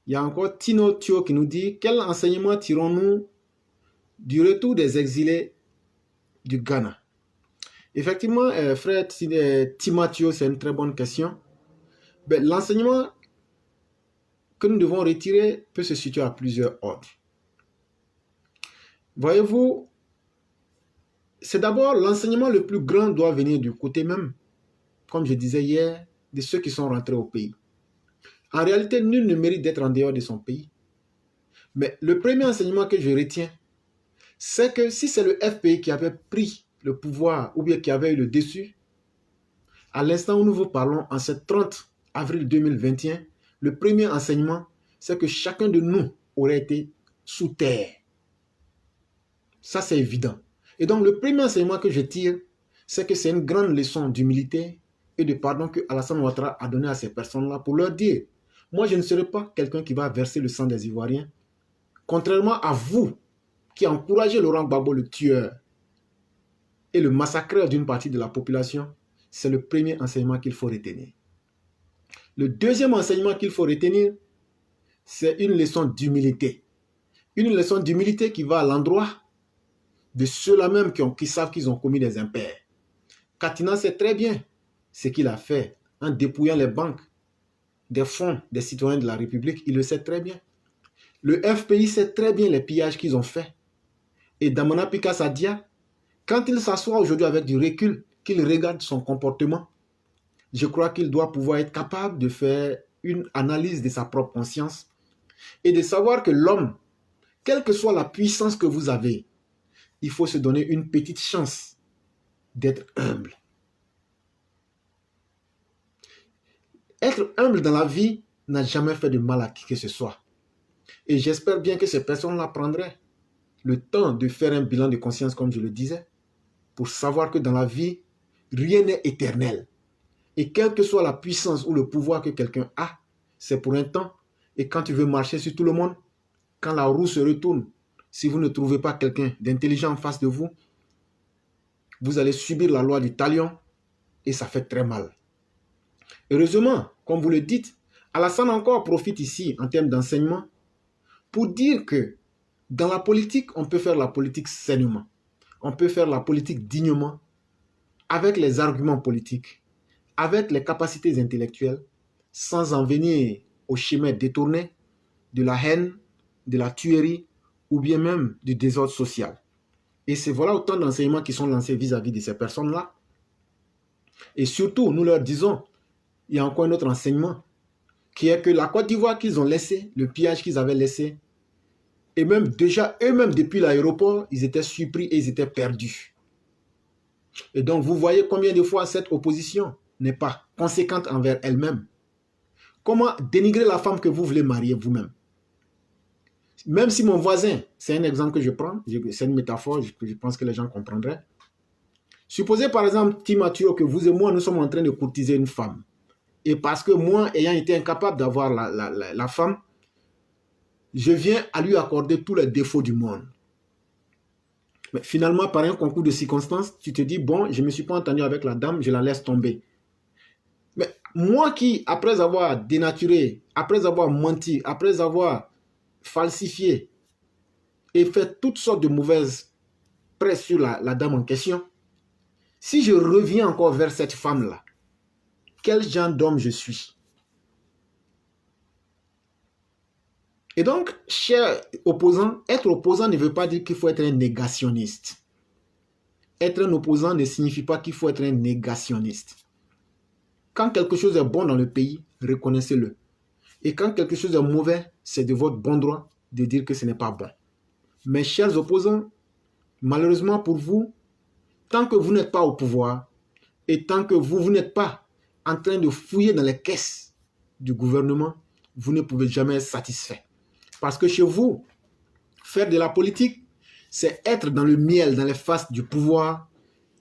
Il y a encore Tino Thio qui nous dit « Quel enseignement tirons-nous du retour des exilés du Ghana ?» Effectivement, frère Timothée, c'est une très bonne question. L'enseignement que nous devons retirer peut se situer à plusieurs ordres. Voyez-vous, c'est d'abord l'enseignement le plus grand doit venir du côté même, comme je disais hier, de ceux qui sont rentrés au pays. En réalité, nul ne mérite d'être en dehors de son pays. Mais le premier enseignement que je retiens, c'est que si c'est le FPI qui avait pris le pouvoir ou bien qui avait eu le dessus, à l'instant où nous vous parlons, en ce 30 avril 2021, le premier enseignement, c'est que chacun de nous aurait été sous terre. Ça, c'est évident. Et donc, le premier enseignement que je tire, c'est que c'est une grande leçon d'humilité et de pardon que Alassane Ouattara a donné à ces personnes-là pour leur dire, moi, je ne serai pas quelqu'un qui va verser le sang des Ivoiriens, contrairement à vous qui encouragez Laurent Gbagbo, le tueur, et le massacreur d'une partie de la population. C'est le premier enseignement qu'il faut retenir. Le deuxième enseignement qu'il faut retenir, c'est une leçon d'humilité. Une leçon d'humilité qui va à l'endroit de ceux-là même qui savent qu'ils ont commis des impairs. Katina sait très bien ce qu'il a fait en dépouillant les banques des fonds des citoyens de la République. Il le sait très bien. Le FPI sait très bien les pillages qu'ils ont faits. Et Damana Pika Sadia, quand il s'assoit aujourd'hui avec du recul, qu'il regarde son comportement, je crois qu'il doit pouvoir être capable de faire une analyse de sa propre conscience et de savoir que l'homme, quelle que soit la puissance que vous avez, il faut se donner une petite chance d'être humble. Être humble dans la vie n'a jamais fait de mal à qui que ce soit. Et j'espère bien que ces personnes-là prendraient le temps de faire un bilan de conscience, comme je le disais, pour savoir que dans la vie, rien n'est éternel. Et quelle que soit la puissance ou le pouvoir que quelqu'un a, c'est pour un temps. Et quand tu veux marcher sur tout le monde, quand la roue se retourne, si vous ne trouvez pas quelqu'un d'intelligent en face de vous, vous allez subir la loi du talion et ça fait très mal. Heureusement, comme vous le dites, Alassane encore profite ici en termes d'enseignement pour dire que dans la politique, on peut faire la politique sainement. On peut faire la politique dignement, avec les arguments politiques, avec les capacités intellectuelles, sans en venir au schéma détourné de la haine, de la tuerie ou bien même du désordre social. Et c'est voilà autant d'enseignements qui sont lancés vis-à-vis de ces personnes-là. Et surtout, nous leur disons, il y a encore un autre enseignement, qui est que la Côte d'Ivoire qu'ils ont laissé, le pillage qu'ils avaient laissé, et même déjà, eux-mêmes, depuis l'aéroport, ils étaient surpris et ils étaient perdus. Et donc, vous voyez combien de fois cette opposition n'est pas conséquente envers elle-même. Comment dénigrer la femme que vous voulez marier vous-même? Même si mon voisin, c'est un exemple que je prends, c'est une métaphore, je pense que les gens comprendraient. Supposez par exemple, Timatio, que vous et moi, nous sommes en train de courtiser une femme. Et parce que moi, ayant été incapable d'avoir la femme, je viens à lui accorder tous les défauts du monde. Mais finalement, par un concours de circonstances, tu te dis, bon, je ne me suis pas entendu avec la dame, je la laisse tomber. Mais moi qui, après avoir dénaturé, après avoir menti, après avoir falsifié et fait toutes sortes de mauvaises presses sur la dame en question, si je reviens encore vers cette femme-là, quel genre d'homme je suis? Et donc, chers opposants, être opposant ne veut pas dire qu'il faut être un négationniste. Être un opposant ne signifie pas qu'il faut être un négationniste. Quand quelque chose est bon dans le pays, reconnaissez-le. Et quand quelque chose est mauvais, c'est de votre bon droit de dire que ce n'est pas bon. Mais chers opposants, malheureusement pour vous, tant que vous n'êtes pas au pouvoir et tant que vous n'êtes pas en train de fouiller dans les caisses du gouvernement, vous ne pouvez jamais être satisfait. Parce que chez vous, faire de la politique, c'est être dans le miel, dans les faces du pouvoir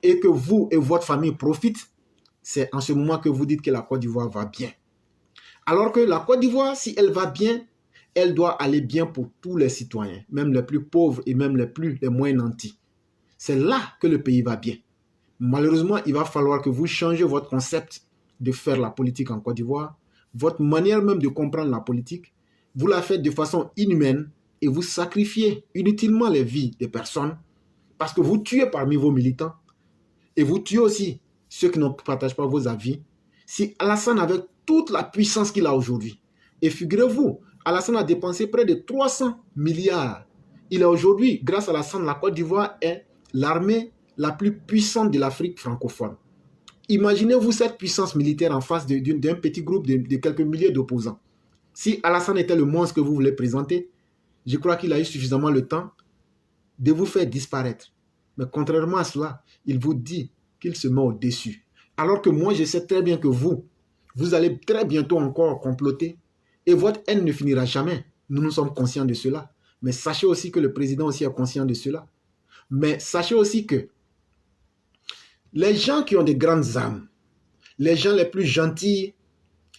et que vous et votre famille profitent. C'est en ce moment que vous dites que la Côte d'Ivoire va bien. Alors que la Côte d'Ivoire, si elle va bien, elle doit aller bien pour tous les citoyens, même les plus pauvres et même les moins nantis. C'est là que le pays va bien. Malheureusement, il va falloir que vous changez votre concept de faire la politique en Côte d'Ivoire, votre manière même de comprendre la politique. Vous la faites de façon inhumaine et vous sacrifiez inutilement les vies des personnes parce que vous tuez parmi vos militants et vous tuez aussi ceux qui ne partagent pas vos avis. Si Alassane avait toute la puissance qu'il a aujourd'hui, et figurez-vous, Alassane a dépensé près de 300 milliards. Il est aujourd'hui, grâce à Alassane, la Côte d'Ivoire est l'armée la plus puissante de l'Afrique francophone. Imaginez-vous cette puissance militaire en face d'un petit groupe de quelques milliers d'opposants. Si Alassane était le monstre que vous voulez présenter, je crois qu'il a eu suffisamment le temps de vous faire disparaître. Mais contrairement à cela, il vous dit qu'il se met au-dessus. Alors que moi, je sais très bien que vous allez très bientôt encore comploter et votre haine ne finira jamais. Nous sommes conscients de cela. Mais sachez aussi que le président aussi est conscient de cela. Mais sachez aussi que les gens qui ont de grandes âmes, les gens les plus gentils,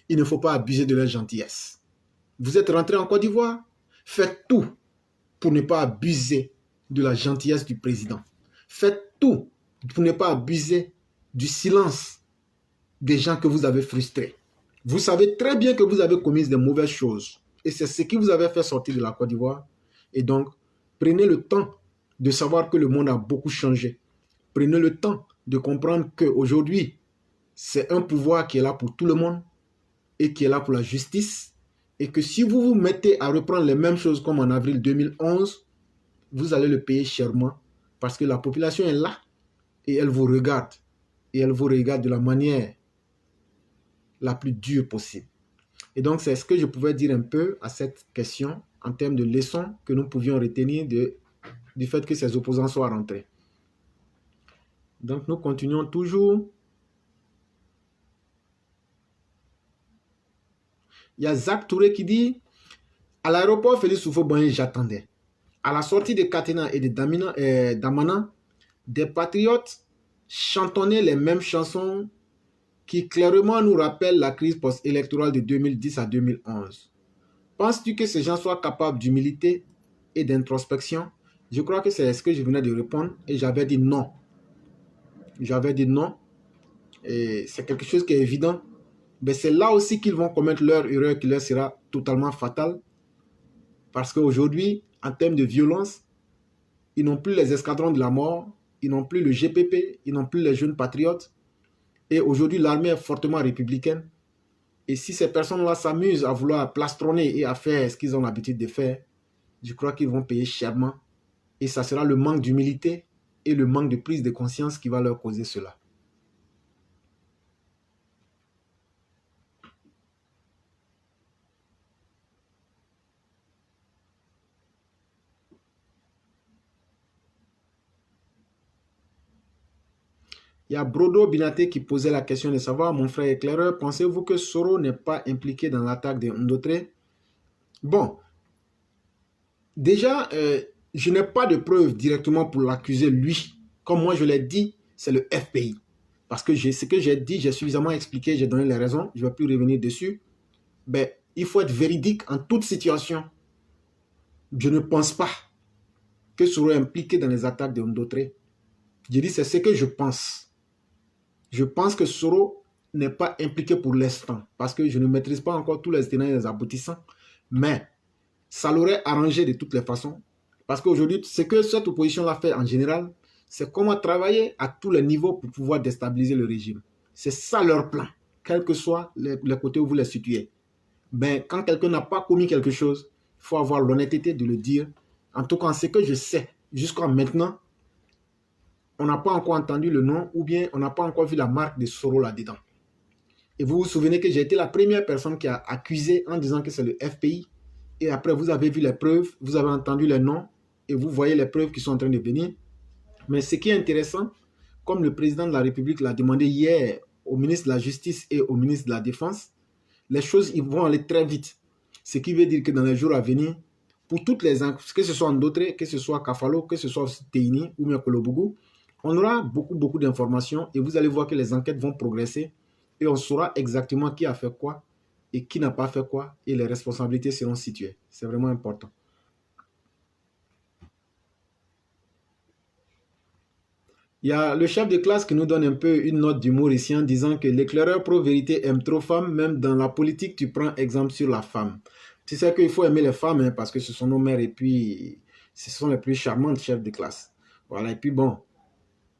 il ne faut pas abuser de leur gentillesse. Vous êtes rentré en Côte d'Ivoire, faites tout pour ne pas abuser de la gentillesse du président. Faites tout pour ne pas abuser du silence des gens que vous avez frustrés. Vous savez très bien que vous avez commis de mauvaises choses. Et c'est ce qui vous avait fait sortir de la Côte d'Ivoire. Et donc, prenez le temps de savoir que le monde a beaucoup changé. Prenez le temps de comprendre qu'aujourd'hui, c'est un pouvoir qui est là pour tout le monde et qui est là pour la justice. Et que si vous vous mettez à reprendre les mêmes choses comme en avril 2011, vous allez le payer chèrement parce que la population est là et elle vous regarde. Et elle vous regarde de la manière la plus dure possible. Et donc, c'est ce que je pouvais dire un peu à cette question en termes de leçons que nous pouvions retenir du fait que ces opposants soient rentrés. Donc, nous continuons toujours. Il y a Zach Touré qui dit « À l'aéroport Félix Houphouët-Boigny, j'attendais. à la sortie de Katena et de Damana, des patriotes chantonnaient les mêmes chansons qui clairement nous rappellent la crise post-électorale de 2010 à 2011. Penses-tu que ces gens soient capables d'humilité et d'introspection? Je crois que c'est ce que je venais de répondre et j'avais dit non. J'avais dit non. Et c'est quelque chose qui est évident. Mais c'est là aussi qu'ils vont commettre leur erreur qui leur sera totalement fatale. Parce qu'aujourd'hui, en termes de violence, ils n'ont plus les escadrons de la mort, ils n'ont plus le GPP, ils n'ont plus les jeunes patriotes. Et aujourd'hui, l'armée est fortement républicaine. Et si ces personnes-là s'amusent à vouloir plastronner et à faire ce qu'ils ont l'habitude de faire, je crois qu'ils vont payer chèrement. Et ça sera le manque d'humilité et le manque de prise de conscience qui va leur causer cela. Il y a Brodo Binaté qui posait la question de savoir, mon frère éclaireur, pensez-vous que Soro n'est pas impliqué dans l'attaque de Ndotré? Bon, déjà, je n'ai pas de preuves directement pour l'accuser lui. Comme moi je l'ai dit, c'est le FPI. Parce que ce que j'ai dit, j'ai suffisamment expliqué, j'ai donné les raisons, je ne vais plus revenir dessus. Ben, il faut être véridique en toute situation. Je ne pense pas que Soro est impliqué dans les attaques de Ndotré. Je dis, c'est ce que je pense. Je pense que Soro n'est pas impliqué pour l'instant, parce que je ne maîtrise pas encore tous les tenants et les aboutissants, mais ça l'aurait arrangé de toutes les façons, parce qu'aujourd'hui, ce que cette opposition-là fait en général, c'est comment travailler à tous les niveaux pour pouvoir déstabiliser le régime. C'est ça leur plan, quel que soit le côté où vous les situez. Ben, quand quelqu'un n'a pas commis quelque chose, il faut avoir l'honnêteté de le dire. En tout cas, ce que je sais, jusqu'à maintenant, on n'a pas encore entendu le nom ou bien on n'a pas encore vu la marque de Soro là-dedans. Et vous vous souvenez que j'ai été la première personne qui a accusé en disant que c'est le FPI. Et après, vous avez vu les preuves, vous avez entendu les noms et vous voyez les preuves qui sont en train de venir. Mais ce qui est intéressant, comme le président de la République l'a demandé hier au ministre de la Justice et au ministre de la Défense, les choses ils vont aller très vite. Ce qui veut dire que dans les jours à venir, pour toutes les que ce soit Ndotré, que ce soit Kafalo, que ce soit Teini ou bien Kolobougou, on aura beaucoup d'informations et vous allez voir que les enquêtes vont progresser et on saura exactement qui a fait quoi et qui n'a pas fait quoi et les responsabilités seront situées. C'est vraiment important. Il y a le chef de classe qui nous donne un peu une note d'humour ici en disant que l'éclaireur pro-vérité aime trop femmes, même dans la politique, tu prends exemple sur la femme. Tu sais qu'il faut aimer les femmes hein, parce que ce sont nos mères et puis ce sont les plus charmantes chefs de classe. Voilà, et puis bon,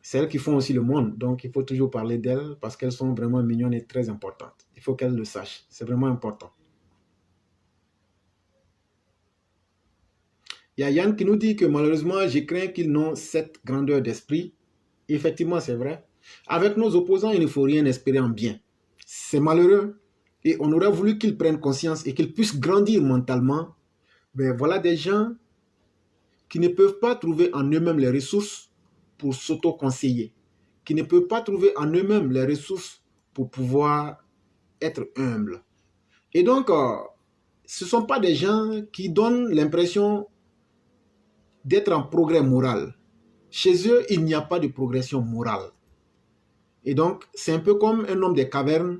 c'est elles qui font aussi le monde, donc il faut toujours parler d'elles parce qu'elles sont vraiment mignonnes et très importantes. Il faut qu'elles le sachent, c'est vraiment important. Il y a Yann qui nous dit que malheureusement, je crains qu'ils n'ont cette grandeur d'esprit. Effectivement, c'est vrai. Avec nos opposants, il ne faut rien espérer en bien. C'est malheureux et on aurait voulu qu'ils prennent conscience et qu'ils puissent grandir mentalement. Mais voilà des gens qui ne peuvent pas trouver en eux-mêmes les ressources pour s'auto-conseiller, qui ne peuvent pas trouver en eux-mêmes les ressources pour pouvoir être humbles. Et donc, ce ne sont pas des gens qui donnent l'impression d'être en progrès moral. Chez eux, il n'y a pas de progression morale. Et donc, c'est un peu comme un homme des cavernes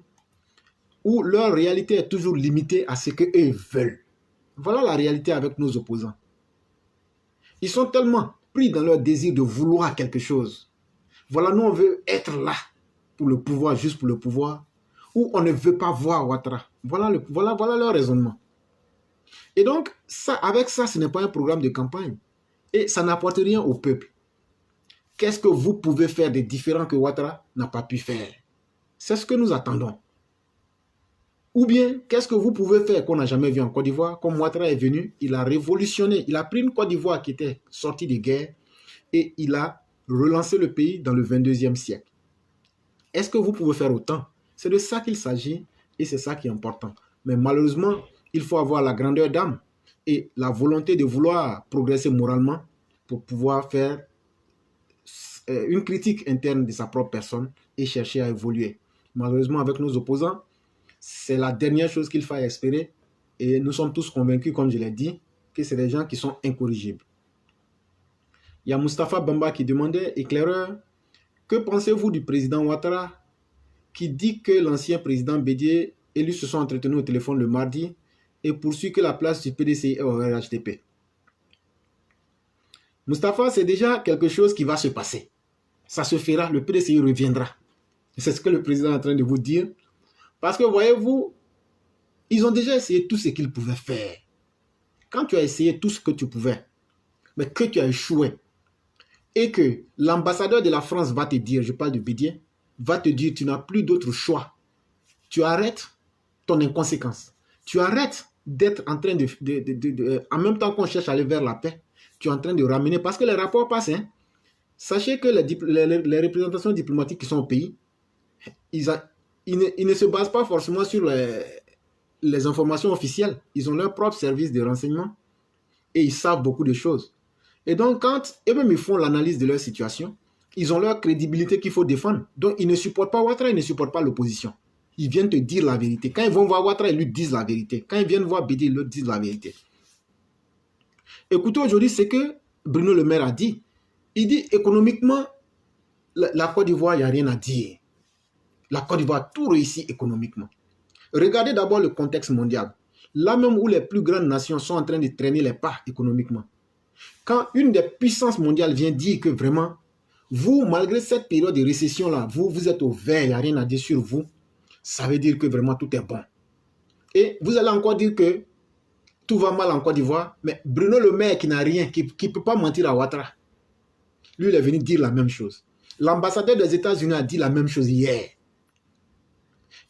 où leur réalité est toujours limitée à ce qu'eux veulent. Voilà la réalité avec nos opposants. Ils sont tellement pris dans leur désir de vouloir quelque chose. Voilà, nous on veut être là pour le pouvoir, juste pour le pouvoir, ou on ne veut pas voir Ouattara. Voilà leur raisonnement. Et donc, avec ça, ce n'est pas un programme de campagne. Et ça n'apporte rien au peuple. Qu'est-ce que vous pouvez faire de différent que Ouattara n'a pas pu faire? C'est ce que nous attendons. Ou bien, qu'est-ce que vous pouvez faire qu'on n'a jamais vu en Côte d'Ivoire? Comme Ouattara est venu, il a révolutionné. Il a pris une Côte d'Ivoire qui était sortie de guerre et il a relancé le pays dans le 22e siècle. Est-ce que vous pouvez faire autant? C'est de ça qu'il s'agit et c'est ça qui est important. Mais malheureusement, il faut avoir la grandeur d'âme et la volonté de vouloir progresser moralement pour pouvoir faire une critique interne de sa propre personne et chercher à évoluer. Malheureusement, avec nos opposants, c'est la dernière chose qu'il faille espérer et nous sommes tous convaincus, comme je l'ai dit, que c'est des gens qui sont incorrigibles. Il y a Mustapha Bamba qui demandait, éclaireur, que pensez-vous du président Ouattara qui dit que l'ancien président Bédié et lui se sont entretenus au téléphone le mardi et poursuit que la place du PDCI est au RHDP. Mustapha, c'est déjà quelque chose qui va se passer. Ça se fera, le PDCI reviendra. C'est ce que le président est en train de vous dire. Parce que voyez-vous, ils ont déjà essayé tout ce qu'ils pouvaient faire. Quand tu as essayé tout ce que tu pouvais, mais que tu as échoué, et que l'ambassadeur de la France va te dire, je parle de Bédié, va te dire, tu n'as plus d'autre choix. Tu arrêtes ton inconséquence. Tu arrêtes d'être en train en même temps qu'on cherche à aller vers la paix, tu es en train de ramener, parce que les rapports passent. Sachez que les représentations diplomatiques qui sont au pays, ils ne se basent pas forcément sur les informations officielles. Ils ont leur propre service de renseignement et ils savent beaucoup de choses. Et donc, quand eux-mêmes ils font l'analyse de leur situation, ils ont leur crédibilité qu'il faut défendre. Donc, ils ne supportent pas Ouattara, ils ne supportent pas l'opposition. Ils viennent te dire la vérité. Quand ils vont voir Ouattara, ils lui disent la vérité. Quand ils viennent voir Bédié, ils leur disent la vérité. Écoutez aujourd'hui ce que Bruno Le Maire a dit. Il dit économiquement, la Côte d'Ivoire, il n'y a rien à dire. La Côte d'Ivoire a tout réussi économiquement. Regardez d'abord le contexte mondial. Là même où les plus grandes nations sont en train de traîner les pas économiquement. Quand une des puissances mondiales vient dire que vraiment, vous, malgré cette période de récession-là, vous êtes au vert, il n'y a rien à dire sur vous, ça veut dire que vraiment tout est bon. Et vous allez encore dire que tout va mal en Côte d'Ivoire, mais Bruno Le Maire qui n'a rien, qui ne peut pas mentir à Ouattara, lui, il est venu dire la même chose. L'ambassadeur des États-Unis a dit la même chose hier.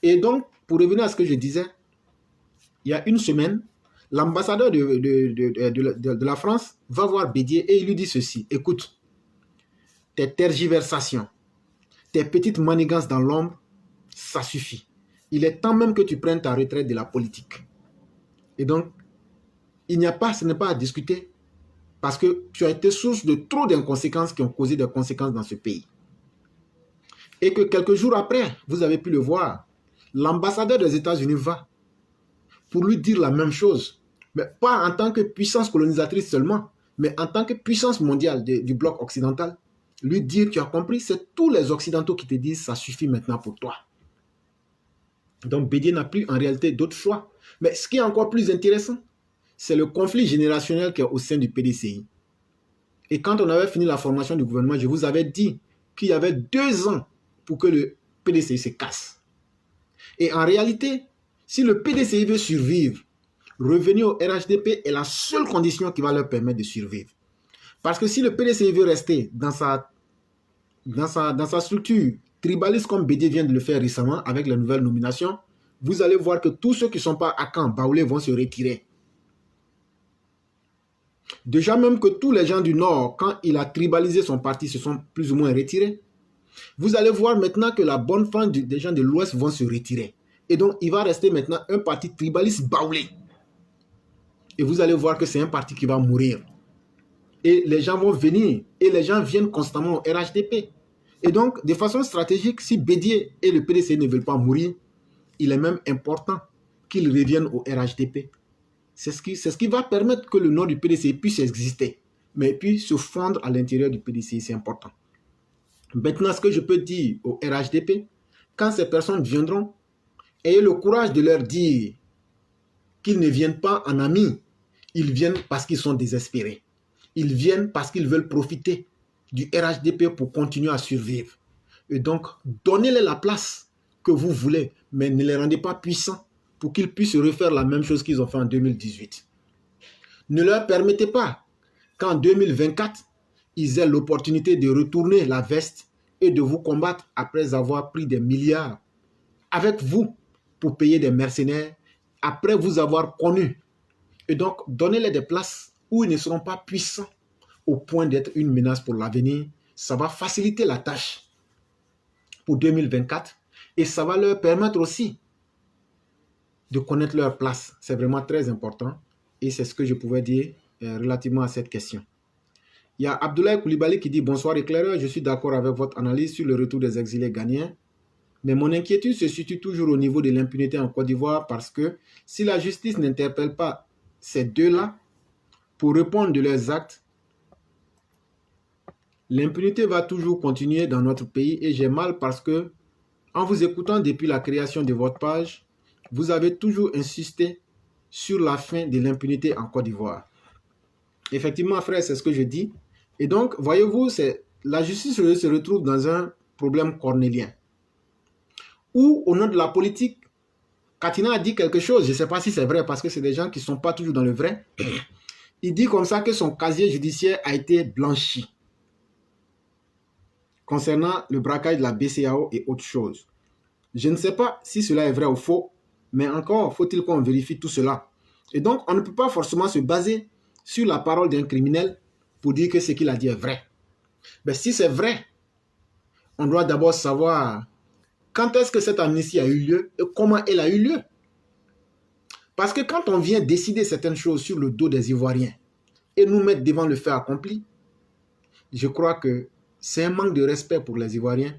Et donc, pour revenir à ce que je disais, il y a une semaine, l'ambassadeur de la France va voir Bédié et il lui dit ceci. Écoute, tes tergiversations, tes petites manigances dans l'ombre, ça suffit. Il est temps même que tu prennes ta retraite de la politique. Et donc, ce n'est pas à discuter parce que tu as été source de trop d'inconséquences qui ont causé des conséquences dans ce pays. Et que quelques jours après, vous avez pu le voir, l'ambassadeur des États-Unis va pour lui dire la même chose, mais pas en tant que puissance colonisatrice seulement, mais en tant que puissance mondiale du bloc occidental, lui dire, tu as compris, c'est tous les Occidentaux qui te disent, ça suffit maintenant pour toi. Donc Bédié n'a plus en réalité d'autre choix. Mais ce qui est encore plus intéressant, c'est le conflit générationnel qui est au sein du PDCI. Et quand on avait fini la formation du gouvernement, je vous avais dit qu'il y avait 2 ans pour que le PDCI se casse. Et en réalité, si le PDCI veut survivre, revenir au RHDP est la seule condition qui va leur permettre de survivre. Parce que si le PDCI veut rester dans sa structure tribaliste comme Bédié vient de le faire récemment avec la nouvelle nomination, vous allez voir que tous ceux qui ne sont pas à Caen, Baoulé vont se retirer. Déjà même que tous les gens du Nord, quand il a tribalisé son parti, se sont plus ou moins retirés. Vous allez voir maintenant que la bonne fin des gens de l'Ouest vont se retirer. Et donc, il va rester maintenant un parti tribaliste Baoulé. Et vous allez voir que c'est un parti qui va mourir. Et les gens vont venir. Et les gens viennent constamment au RHDP. Et donc, de façon stratégique, si Bédié et le PDC ne veulent pas mourir, il est même important qu'ils reviennent au RHDP. C'est ce qui va permettre que le nom du PDC puisse exister, mais puis se fondre à l'intérieur du PDC, c'est important. Maintenant, ce que je peux dire au RHDP, quand ces personnes viendront, ayez le courage de leur dire qu'ils ne viennent pas en amis, ils viennent parce qu'ils sont désespérés. Ils viennent parce qu'ils veulent profiter du RHDP pour continuer à survivre. Et donc, donnez-les la place que vous voulez, mais ne les rendez pas puissants pour qu'ils puissent refaire la même chose qu'ils ont fait en 2018. Ne leur permettez pas qu'en 2024, ils aient l'opportunité de retourner la veste et de vous combattre après avoir pris des milliards avec vous pour payer des mercenaires, après vous avoir connus. Et donc, donnez-les des places où ils ne seront pas puissants au point d'être une menace pour l'avenir. Ça va faciliter la tâche pour 2024 et ça va leur permettre aussi de connaître leur place. C'est vraiment très important et c'est ce que je pouvais dire relativement à cette question. Il y a Abdoulaye Koulibaly qui dit « Bonsoir éclaireur, je suis d'accord avec votre analyse sur le retour des exilés ghanéens, mais mon inquiétude se situe toujours au niveau de l'impunité en Côte d'Ivoire parce que si la justice n'interpelle pas ces deux-là pour répondre de leurs actes, L'impunité va toujours continuer dans notre pays et j'ai mal parce que, en vous écoutant depuis la création de votre page, vous avez toujours insisté sur la fin de l'impunité en Côte d'Ivoire. Effectivement, frère, c'est ce que je dis. Et donc, voyez-vous, la justice se retrouve dans un problème cornélien. Où, au nom de la politique, Katina a dit quelque chose, je ne sais pas si c'est vrai, parce que c'est des gens qui ne sont pas toujours dans le vrai. Il dit comme ça que son casier judiciaire a été blanchi concernant le braquage de la BCAO et autres choses. Je ne sais pas si cela est vrai ou faux, mais encore faut-il qu'on vérifie tout cela. Et donc, on ne peut pas forcément se baser sur la parole d'un criminel pour dire que ce qu'il a dit est vrai. Mais si c'est vrai, on doit d'abord savoir quand est-ce que cette amnistie a eu lieu et comment elle a eu lieu. Parce que quand on vient décider certaines choses sur le dos des Ivoiriens et nous mettre devant le fait accompli, je crois que c'est un manque de respect pour les Ivoiriens,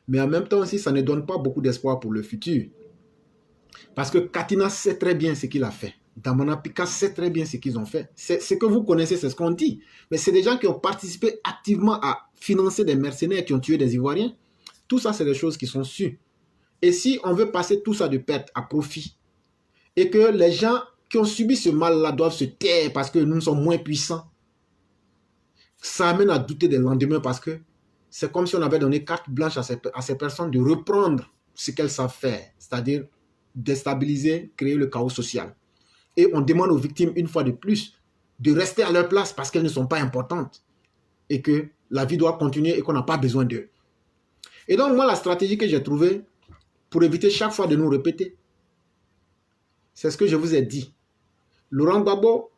mais en même temps aussi, ça ne donne pas beaucoup d'espoir pour le futur. Parce que Katina sait très bien ce qu'il a fait. Damana Pika sait très bien ce qu'ils ont fait. C'est ce que vous connaissez, c'est ce qu'on dit. Mais c'est des gens qui ont participé activement à financer des mercenaires qui ont tué des Ivoiriens. Tout ça, c'est des choses qui sont sûres. Et si on veut passer tout ça de perte à profit, et que les gens qui ont subi ce mal-là doivent se taire parce que nous sommes moins puissants, ça amène à douter des lendemains parce que c'est comme si on avait donné carte blanche à ces personnes de reprendre ce qu'elles savent faire, c'est-à-dire déstabiliser, créer le chaos social. Et on demande aux victimes, une fois de plus, de rester à leur place parce qu'elles ne sont pas importantes et que la vie doit continuer et qu'on n'a pas besoin d'eux. Et donc, moi, la stratégie que j'ai trouvée pour éviter chaque fois de nous répéter, c'est ce que je vous ai dit. Laurent Gbagbo,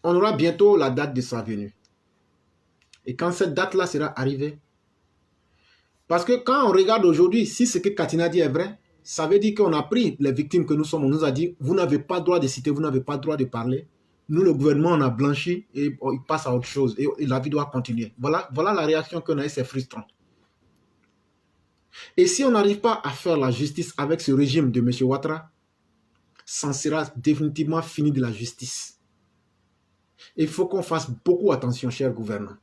on aura bientôt la date de sa venue. Et quand cette date-là sera arrivée, parce que quand on regarde aujourd'hui, si ce que Katina dit est vrai, ça veut dire qu'on a pris les victimes que nous sommes, on nous a dit, vous n'avez pas le droit de citer, vous n'avez pas le droit de parler. Nous, le gouvernement, on a blanchi et il passe à autre chose et la vie doit continuer. Voilà la réaction qu'on a et c'est frustrant. Et si on n'arrive pas à faire la justice avec ce régime de M. Ouattara, ça sera définitivement fini de la justice. Il faut qu'on fasse beaucoup attention, chers gouvernants.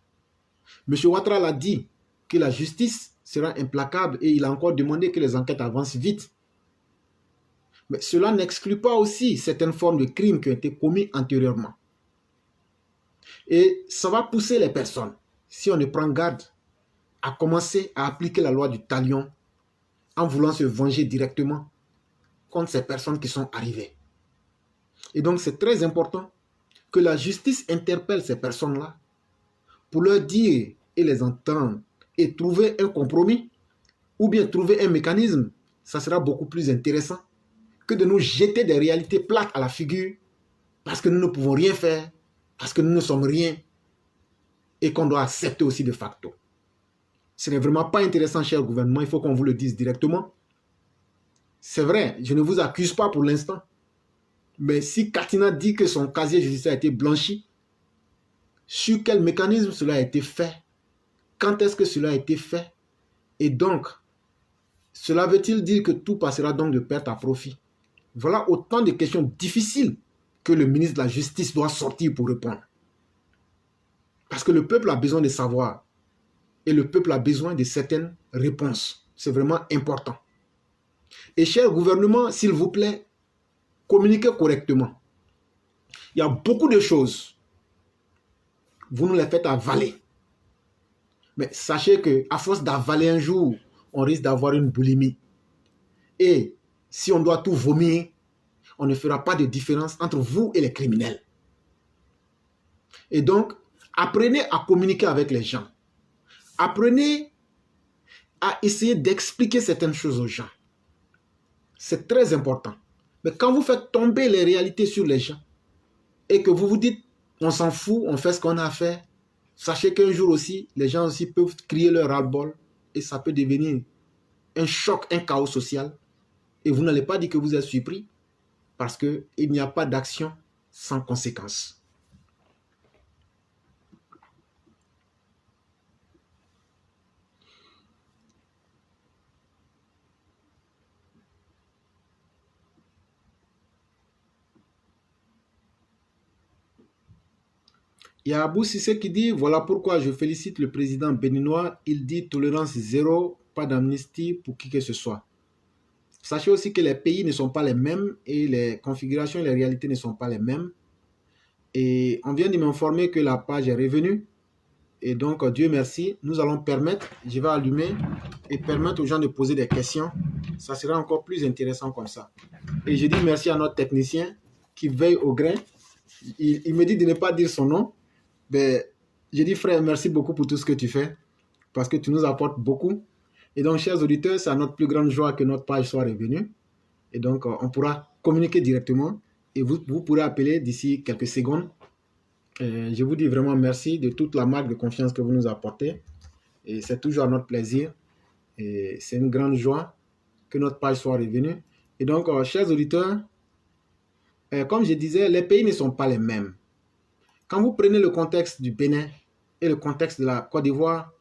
M. Ouattara l'a dit que la justice sera implacable et il a encore demandé que les enquêtes avancent vite. Mais cela n'exclut pas aussi certaines formes de crimes qui ont été commis antérieurement. Et ça va pousser les personnes, si on ne prend garde, à commencer à appliquer la loi du talion en voulant se venger directement contre ces personnes qui sont arrivées. Et donc c'est très important que la justice interpelle ces personnes-là pour leur dire et les entendre et trouver un compromis ou bien trouver un mécanisme. Ça sera beaucoup plus intéressant que de nous jeter des réalités plates à la figure parce que nous ne pouvons rien faire, parce que nous ne sommes rien et qu'on doit accepter aussi de facto. Ce n'est vraiment pas intéressant, cher gouvernement, il faut qu'on vous le dise directement. C'est vrai, je ne vous accuse pas pour l'instant. Mais si Katina dit que son casier judiciaire a été blanchi, sur quel mécanisme cela a été fait? Quand est-ce que cela a été fait? Et donc, cela veut-il dire que tout passera donc de perte à profit? Voilà autant de questions difficiles que le ministre de la Justice doit sortir pour répondre. Parce que le peuple a besoin de savoir. Et le peuple a besoin de certaines réponses. C'est vraiment important. Et cher gouvernement, s'il vous plaît, communiquez correctement. Il y a beaucoup de choses. Vous nous les faites avaler. Mais sachez qu'à force d'avaler un jour, on risque d'avoir une boulimie. Et si on doit tout vomir, on ne fera pas de différence entre vous et les criminels. Et donc, apprenez à communiquer avec les gens. Apprenez à essayer d'expliquer certaines choses aux gens. C'est très important. Mais quand vous faites tomber les réalités sur les gens et que vous vous dites, on s'en fout, on fait ce qu'on a à faire, sachez qu'un jour aussi, les gens aussi peuvent crier leur ras-le-bol et ça peut devenir un choc, un chaos social. Et vous n'allez pas dire que vous êtes surpris parce qu'il n'y a pas d'action sans conséquence. Il y a Abou Sissé qui dit, voilà pourquoi je félicite le président béninois. Il dit tolérance zéro, pas d'amnistie pour qui que ce soit. Sachez aussi que les pays ne sont pas les mêmes et les configurations et les réalités ne sont pas les mêmes. Et on vient de m'informer que la page est revenue. Et donc, Dieu merci, nous allons permettre, je vais allumer et permettre aux gens de poser des questions. Ça sera encore plus intéressant comme ça. Et je dis merci à notre technicien qui veille au grain. Il me dit de ne pas dire son nom. Mais je dis frère, merci beaucoup pour tout ce que tu fais parce que tu nous apportes beaucoup. Et donc, chers auditeurs, c'est à notre plus grande joie que notre page soit revenue. Et donc, on pourra communiquer directement et vous pourrez appeler d'ici quelques secondes. Je vous dis vraiment merci de toute la marque de confiance que vous nous apportez. Et c'est toujours notre plaisir. Et c'est une grande joie que notre page soit revenue. Et donc, chers auditeurs, comme je disais, les pays ne sont pas les mêmes. Quand vous prenez le contexte du Bénin et le contexte de la Côte d'Ivoire,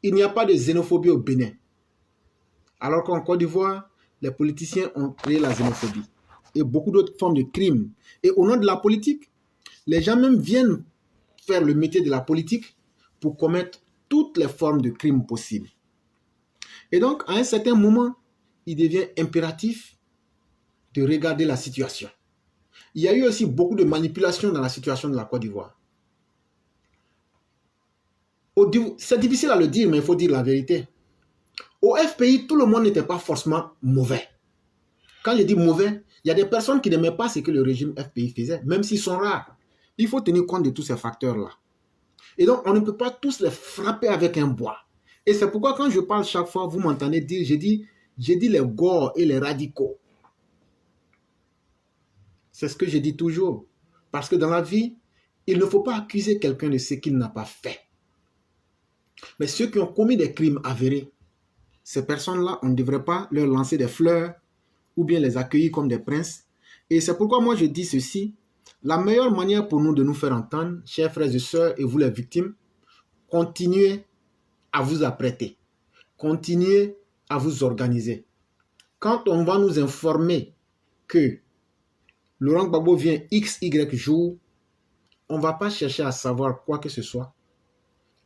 il n'y a pas de xénophobie au Bénin. Alors qu'en Côte d'Ivoire, les politiciens ont créé la xénophobie et beaucoup d'autres formes de crimes. Et au nom de la politique, les gens même viennent faire le métier de la politique pour commettre toutes les formes de crimes possibles. Et donc, à un certain moment, il devient impératif de regarder la situation. Il y a eu aussi beaucoup de manipulations dans la situation de la Côte d'Ivoire. C'est difficile à le dire, mais il faut dire la vérité. Au FPI, tout le monde n'était pas forcément mauvais. Quand je dis mauvais, il y a des personnes qui n'aimaient pas ce que le régime FPI faisait, même s'ils sont rares. Il faut tenir compte de tous ces facteurs-là. Et donc, on ne peut pas tous les frapper avec un bois. Et c'est pourquoi quand je parle chaque fois, vous m'entendez dire, j'ai dit les gores et les radicaux. C'est ce que je dis toujours. Parce que dans la vie, il ne faut pas accuser quelqu'un de ce qu'il n'a pas fait. Mais ceux qui ont commis des crimes avérés, ces personnes-là, on ne devrait pas leur lancer des fleurs ou bien les accueillir comme des princes. Et c'est pourquoi moi je dis ceci. La meilleure manière pour nous de nous faire entendre, chers frères et sœurs et vous les victimes, continuez à vous apprêter. Continuez à vous organiser. Quand on va nous informer que Laurent Gbagbo vient XY jour, on ne va pas chercher à savoir quoi que ce soit.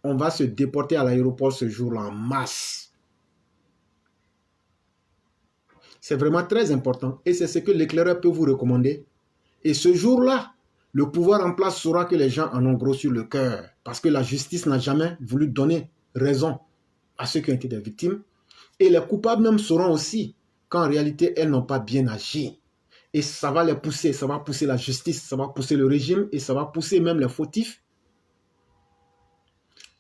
On va se déporter à l'aéroport ce jour-là en masse. C'est vraiment très important et c'est ce que l'éclaireur peut vous recommander. Et ce jour-là, le pouvoir en place saura que les gens en ont gros sur le cœur parce que la justice n'a jamais voulu donner raison à ceux qui ont été des victimes. Et les coupables même sauront aussi qu'en réalité, elles n'ont pas bien agi. Et ça va les pousser, ça va pousser la justice, ça va pousser le régime et ça va pousser même les fautifs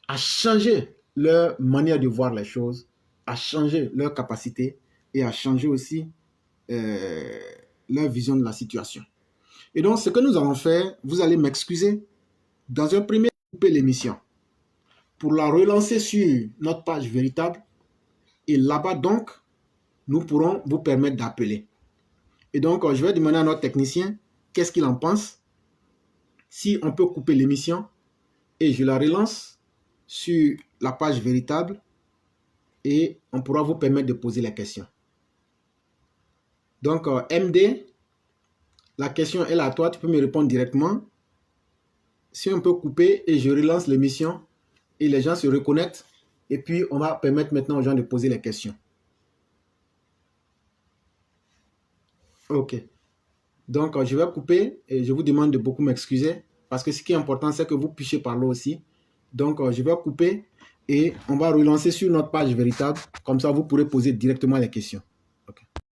à changer leur manière de voir les choses, à changer leur capacité et à changer aussi leur vision de la situation. Et donc, ce que nous allons faire, vous allez m'excuser, dans un premier couper l'émission pour la relancer sur notre page véritable. Et là-bas, donc, nous pourrons vous permettre d'appeler. Et donc, je vais demander à notre technicien qu'est-ce qu'il en pense. Si on peut couper l'émission et je la relance sur la page véritable et on pourra vous permettre de poser les questions. Donc, MD, la question est là à toi, tu peux me répondre directement. Si on peut couper et je relance l'émission et les gens se reconnectent et puis on va permettre maintenant aux gens de poser les questions. Ok. Donc, je vais couper et je vous demande de beaucoup m'excuser parce que ce qui est important, c'est que vous puissiez parler aussi. Donc, je vais couper et on va relancer sur notre page véritable. Comme ça, vous pourrez poser directement les questions.